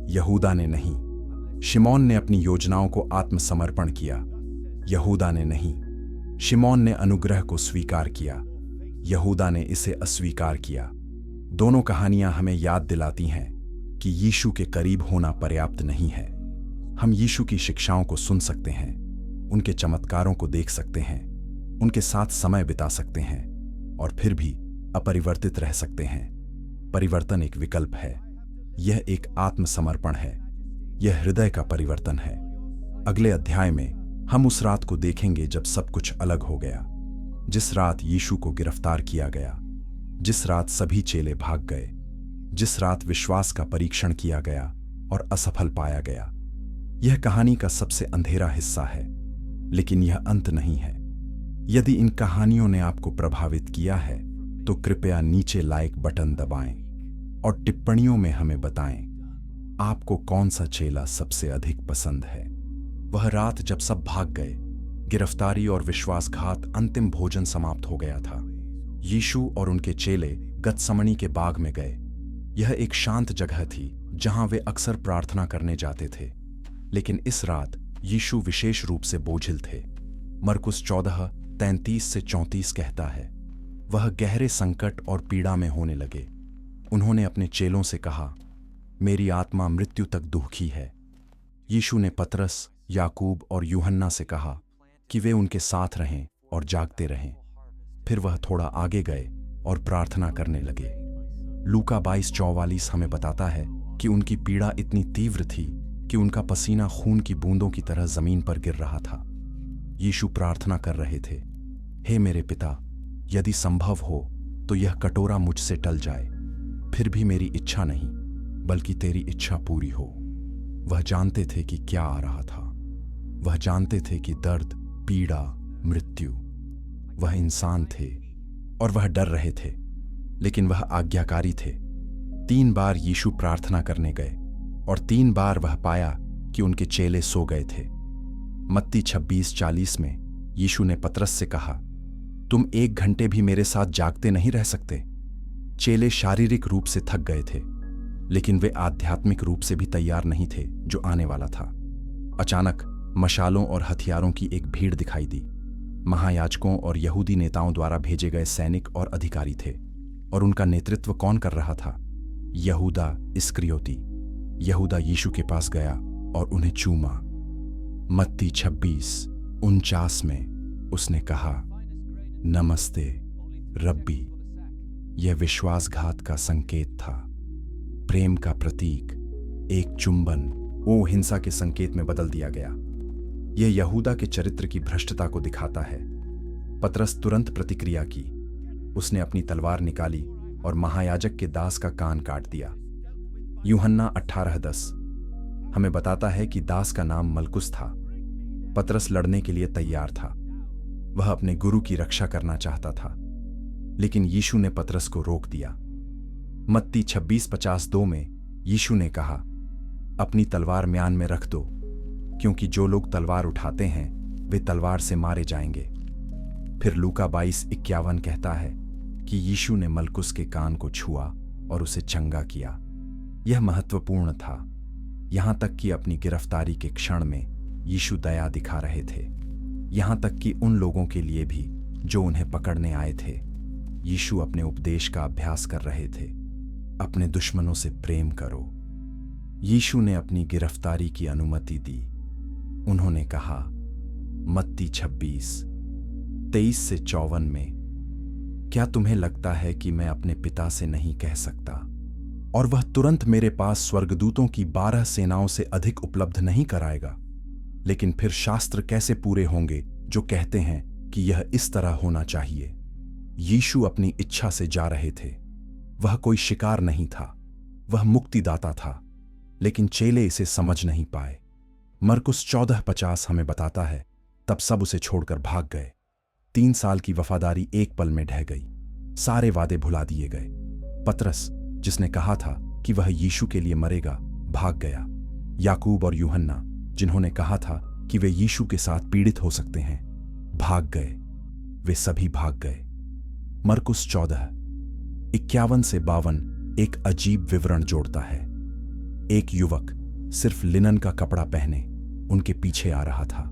यहूदा ने नहीं। शिमोन ने अपनी योजनाओं को आत्मसमर्पण किया, यहूदा ने नहीं। शिमोन ने अनुग्रह को स्वीकार किया, यहूदा ने इसे अस्वीकार किया। दोनों कहानियां हमें याद दिलाती हैं कि यीशु के करीब होना पर्याप्त नहीं है। हम यीशु की शिक्षाओं को सुन सकते हैं, उनके चमत्कारों को देख सकते हैं, उनके साथ समय बिता सकते हैं, और फिर भी अपरिवर्तित रह सकते हैं। परिवर्तन एक विकल्प है। यह एक आत्मसमर्पण है। यह हृदय का परिवर्तन है। अगले अध्याय में हम उस रात को देखेंगे जब सब कुछ अलग हो गया। जिस रात यीशु को गिरफ्तार किया गया, जिस रात सभी चेले भाग गए, जिस रात विश्वास का परीक्षण किया गया और असफल पाया गया। यह कहानी का सबसे अंधेरा हिस्सा है, लेकिन यह अंत नहीं है। यदि इन कहानियों ने आपको प्रभावित किया है तो कृपया नीचे लाइक बटन दबाएं और टिप्पणियों में हमें बताएं आपको कौन सा चेला सबसे अधिक पसंद है। वह रात जब सब भाग गए, गिरफ्तारी और विश्वासघात, अंतिम भोजन समाप्त हो गया था। यीशु और उनके चेले गतसमनी के बाग में गए। यह एक शांत जगह थी जहां वे अक्सर प्रार्थना करने जाते थे, लेकिन इस रात यीशु विशेष रूप से बोझिल थे। मरकुस 14:33-34 कहता है, वह गहरे संकट और पीड़ा में होने लगे। उन्होंने अपने चेलों से कहा, मेरी आत्मा मृत्यु तक दुखी है। यीशु ने पतरस, याकूब और यूहन्ना से कहा कि वे उनके साथ रहें और जागते रहें। फिर वह थोड़ा आगे गए और प्रार्थना करने लगे। लूका 22:44 हमें बताता है कि उनकी पीड़ा इतनी तीव्र थी कि उनका पसीना खून की बूंदों की तरह जमीन पर गिर रहा था। यीशु प्रार्थना कर रहे थे, हे मेरे पिता, यदि संभव हो तो यह कटोरा मुझसे टल जाए, फिर भी मेरी इच्छा नहीं बल्कि तेरी इच्छा पूरी हो। वह जानते थे कि क्या आ रहा था। वह जानते थे कि दर्द, पीड़ा, मृत्यु। वह इंसान थे और वह डर रहे थे, लेकिन वह आज्ञाकारी थे। 3 बार यीशु प्रार्थना करने गए और 3 बार वह पाया कि उनके चेले सो गए थे। मत्ती 26:40 में यीशु ने पतरस से कहा, तुम 1 घंटे भी मेरे साथ जागते नहीं रह सकते? चेले शारीरिक रूप से थक गए थे, लेकिन वे आध्यात्मिक रूप से भी तैयार नहीं थे जो आने वाला था। अचानक मशालों और हथियारों की एक भीड़ दिखाई दी। महायाजकों और यहूदी नेताओं द्वारा भेजे गए सैनिक और अधिकारी थे, और उनका नेतृत्व कौन कर रहा था? यहूदा इस्करियोती। यहूदा यीशु के पास गया और उन्हें चूमा। मत्ती 26:49 में उसने कहा, नमस्ते रब्बी। यह विश्वासघात का संकेत था, प्रेम का प्रतीक। एक चुंबन वो हिंसा के संकेत में बदल दिया गया। यह यहूदा के चरित्र की भ्रष्टता को दिखाता है। पतरस तुरंत प्रतिक्रिया की। उसने अपनी तलवार निकाली और महायाजक के दास का कान काट दिया। यूहन्ना 18:10 हमें बताता है कि दास का नाम मलकुस था। पतरस लड़ने के लिए तैयार था। वह अपने गुरु की रक्षा करना चाहता था, लेकिन यीशु ने पतरस को रोक दिया। मत्ती 26:52 में यीशु ने कहा, अपनी तलवार म्यान में रख दो, क्योंकि जो लोग तलवार उठाते हैं वे तलवार से मारे जाएंगे। फिर लूका 22:51 कहता है कि यीशु ने मलकुस के कान को छुआ और उसे चंगा किया। यह महत्वपूर्ण था, यहां तक कि अपनी गिरफ्तारी के क्षण में यीशु दया दिखा रहे थे, यहां तक कि उन लोगों के लिए भी जो उन्हें पकड़ने आए थे। यीशु अपने उपदेश का अभ्यास कर रहे थे, अपने दुश्मनों से प्रेम करो। यीशु ने अपनी गिरफ्तारी की अनुमति दी। उन्होंने कहा, मत्ती 26:23-54 में, क्या तुम्हें लगता है कि मैं अपने पिता से नहीं कह सकता, और वह तुरंत मेरे पास स्वर्गदूतों की 12 सेनाओं से अधिक उपलब्ध नहीं कराएगा? लेकिन फिर शास्त्र कैसे पूरे होंगे जो कहते हैं कि यह इस तरह होना चाहिए? यीशु अपनी इच्छा से जा रहे थे। वह कोई शिकार नहीं था, वह मुक्तिदाता था, लेकिन चेले इसे समझ नहीं पाए। मरकुस 14:50 हमें बताता है, तब सब उसे छोड़कर भाग गए। 3 साल की वफादारी एक पल में ढह गई। सारे वादे भुला दिए गए। पतरस, जिसने कहा था कि वह यीशु के लिए मरेगा, भाग गया। याकूब और यूहन्ना, जिन्होंने कहा था कि वे यीशु के साथ पीड़ित हो सकते हैं, भाग गए। वे सभी भाग गए। मरकुस 14:51-52 एक अजीब विवरण जोड़ता है। एक युवक सिर्फ लिनन का कपड़ा पहने उनके पीछे आ रहा था।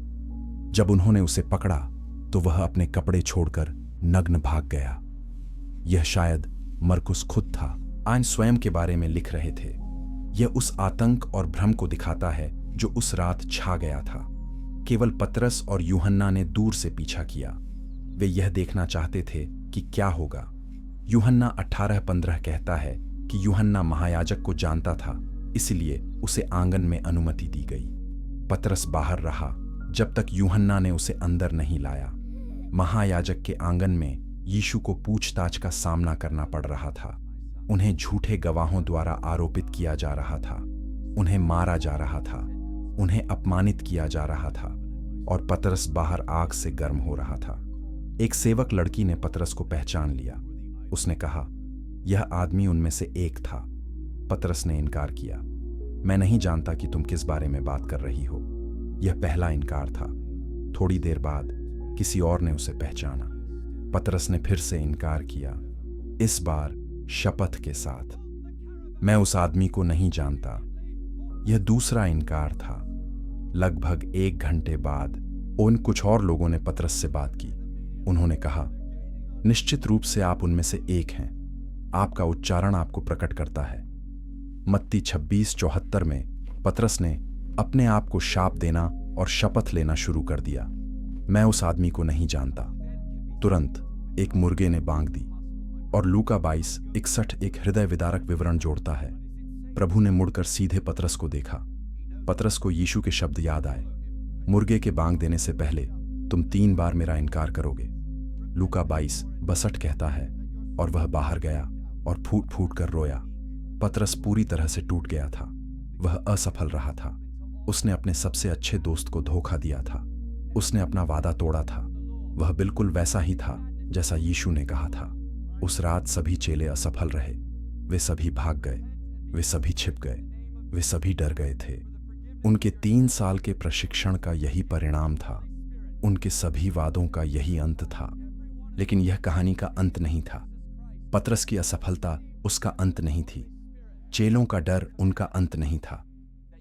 जब उन्होंने उसे पकड़ा तो वह अपने कपड़े छोड़कर नग्न भाग गया। यह शायद मरकुस खुद था। आइन स्वयं के बारे में लिख रहे थे। यह उस आतंक और भ्रम को दिखाता है जो उस रात छा गया था। केवल पतरस और यूहन्ना ने दूर से पीछा किया। वे यह देखना चाहते थे कि क्या होगा। यूहन्ना 18:15 कहता है कि यूहन्ना महायाजक को जानता था, इसलिए उसे आंगन में अनुमति दी गई। पतरस बाहर रहा जब तक यूहन्ना ने उसे अंदर नहीं लाया। महायाजक के आंगन में यीशु को पूछताछ का सामना करना पड़ रहा था। उन्हें झूठे गवाहों द्वारा आरोपित किया जा रहा था, उन्हें मारा जा रहा था, उन्हें अपमानित किया जा रहा था, और पतरस बाहर आग से गर्म हो रहा था। एक सेवक लड़की ने पतरस को पहचान लिया। उसने कहा, यह आदमी उनमें से एक था। पतरस ने इनकार किया, मैं नहीं जानता कि तुम किस बारे में बात कर रही हो। यह पहला इनकार था। थोड़ी देर बाद किसी और ने उसे पहचाना। पतरस ने फिर से इनकार किया, इस बार शपथ के साथ, मैं उस आदमी को नहीं जानता। यह दूसरा इनकार था। लगभग 1 घंटे बाद उन कुछ और लोगों ने पतरस से बात की। उन्होंने कहा, निश्चित रूप से आप उनमें से एक हैं, आपका उच्चारण आपको प्रकट करता है। मत्ती 26:74 में पतरस ने अपने आप को शाप देना और शपथ लेना शुरू कर दिया, मैं उस आदमी को नहीं जानता। तुरंत एक मुर्गे ने बांग दी। और लूका 22:61 एक हृदय विदारक विवरण जोड़ता है। प्रभु ने मुड़कर सीधे पतरस को देखा। पतरस को यीशु के शब्द याद आए, मुर्गे के बांग देने से पहले तुम 3 बार मेरा इनकार करोगे। लूका 22:62 कहता है, और वह बाहर गया और फूट फूट कर रोया। पतरस पूरी तरह से टूट गया था। वह असफल रहा था। उसने अपने सबसे अच्छे दोस्त को धोखा दिया था। उसने अपना वादा तोड़ा था। वह बिल्कुल वैसा ही था जैसा यीशु ने कहा था। उस रात सभी चेले असफल रहे। वे सभी भाग गए, वे सभी छिप गए, वे सभी डर गए थे। उनके 3 साल के प्रशिक्षण का यही परिणाम था। उनके सभी वादों का यही अंत था। लेकिन यह कहानी का अंत नहीं था। पतरस की असफलता उसका अंत नहीं थी। चेलों का डर उनका अंत नहीं था,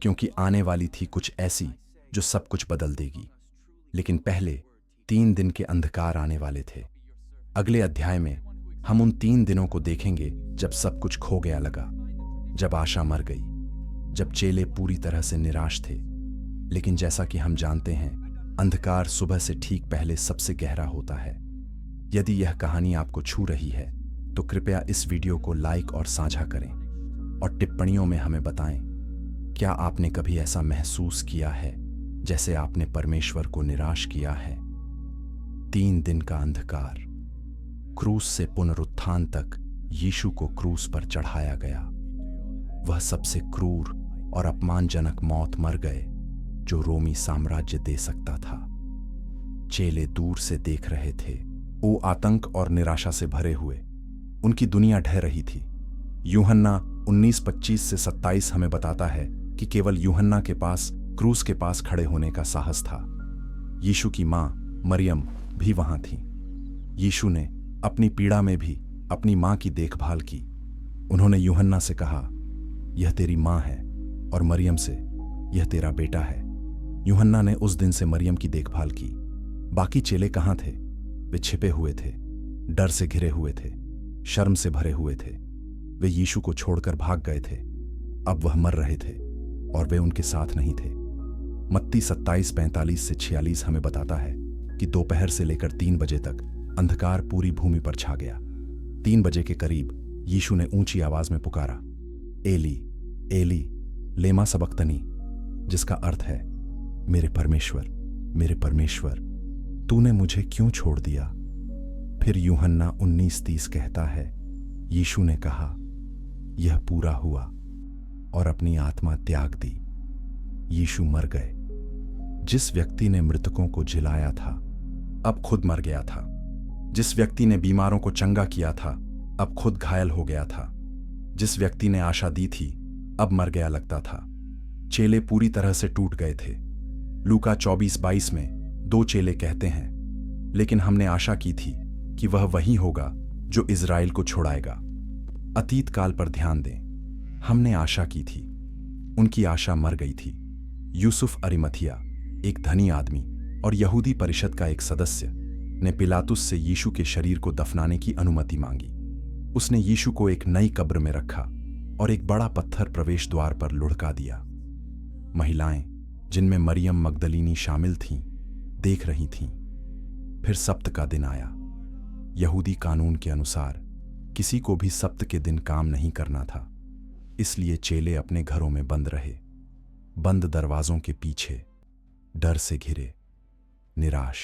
क्योंकि आने वाली थी कुछ ऐसी जो सब कुछ बदल देगी। लेकिन पहले 3 दिन के अंधकार आने वाले थे। अगले अध्याय में हम उन 3 दिनों को देखेंगे जब सब कुछ खो गया लगा, जब आशा मर गई, जब चेले पूरी तरह से निराश थे। लेकिन जैसा कि हम जानते हैं, अंधकार सुबह से ठीक पहले सबसे गहरा होता है। यदि यह कहानी आपको छू रही है तो कृपया इस वीडियो को लाइक और साझा करें और टिप्पणियों में हमें बताएं, क्या आपने कभी ऐसा महसूस किया है जैसे आपने परमेश्वर को निराश किया है। 3 दिन का अंधकार। क्रूस से पुनरुत्थान तक यीशु को क्रूस पर चढ़ाया गया। वह सबसे क्रूर और अपमानजनक मौत मर गए जो रोमी साम्राज्य दे सकता था। चेले दूर से देख रहे थे, वो आतंक और निराशा से भरे हुए। उनकी दुनिया ढह रही थी। यूहन्ना 19:25 से 27 हमें बताता है कि केवल यूहन्ना के पास क्रूस के पास खड़े होने का साहस था। यीशु की मां मरियम भी वहां थी। यीशु ने अपनी पीड़ा में भी अपनी मां की देखभाल की। उन्होंने यूहन्ना से कहा, यह तेरी मां है, और मरियम से, यह तेरा बेटा है। यूहन्ना ने उस दिन से मरियम की देखभाल की। बाकी चेले कहां थे? वे छिपे हुए थे, डर से घिरे हुए थे, शर्म से भरे हुए थे। वे यीशु को छोड़कर भाग गए थे। अब वह मर रहे थे और वे उनके साथ नहीं थे। मत्ती 27:45 से 46 हमें बताता है कि दोपहर से लेकर 3 बजे तक अंधकार पूरी भूमि पर छा गया। 3 बजे के करीब यीशु ने ऊंची आवाज में पुकारा, एली एली लेमा सबक्तनी, जिसका अर्थ है, मेरे परमेश्वर, तूने मुझे क्यों छोड़ दिया। फिर यूहन्ना 19:30 कहता है, यीशु ने कहा, यह पूरा हुआ, और अपनी आत्मा त्याग दी। यीशु मर गए। जिस व्यक्ति ने मृतकों को जिलाया था, अब खुद मर गया था। जिस व्यक्ति ने बीमारों को चंगा किया था, अब खुद घायल हो गया था। जिस व्यक्ति ने आशा दी थी, अब मर गया लगता था। चेले पूरी तरह से टूट गए थे। लूका 24:22 में 2 चेले कहते हैं, लेकिन हमने आशा की थी कि वह वही होगा जो इज़राइल को छुड़ाएगा। अतीत काल पर ध्यान दें। हमने आशा की थी, उनकी आशा मर गई थी। यूसुफ अरिमथिया, एक धनी आदमी और यहूदी परिषद का एक सदस्य, ने पिलातुस से यीशु के शरीर को दफनाने की अनुमति मांगी। उसने यीशु को एक नई कब्र में रखा और एक बड़ा पत्थर प्रवेश द्वार पर लुढ़का दिया। महिलाएं, जिनमें मरियम मगदलीनी शामिल थीं, देख रही थीं। फिर सब्त का दिन आया। यहूदी कानून के अनुसार किसी को भी सब्त के दिन काम नहीं करना था, इसलिए चेले अपने घरों में बंद रहे, बंद दरवाजों के पीछे, डर से घिरे, निराश।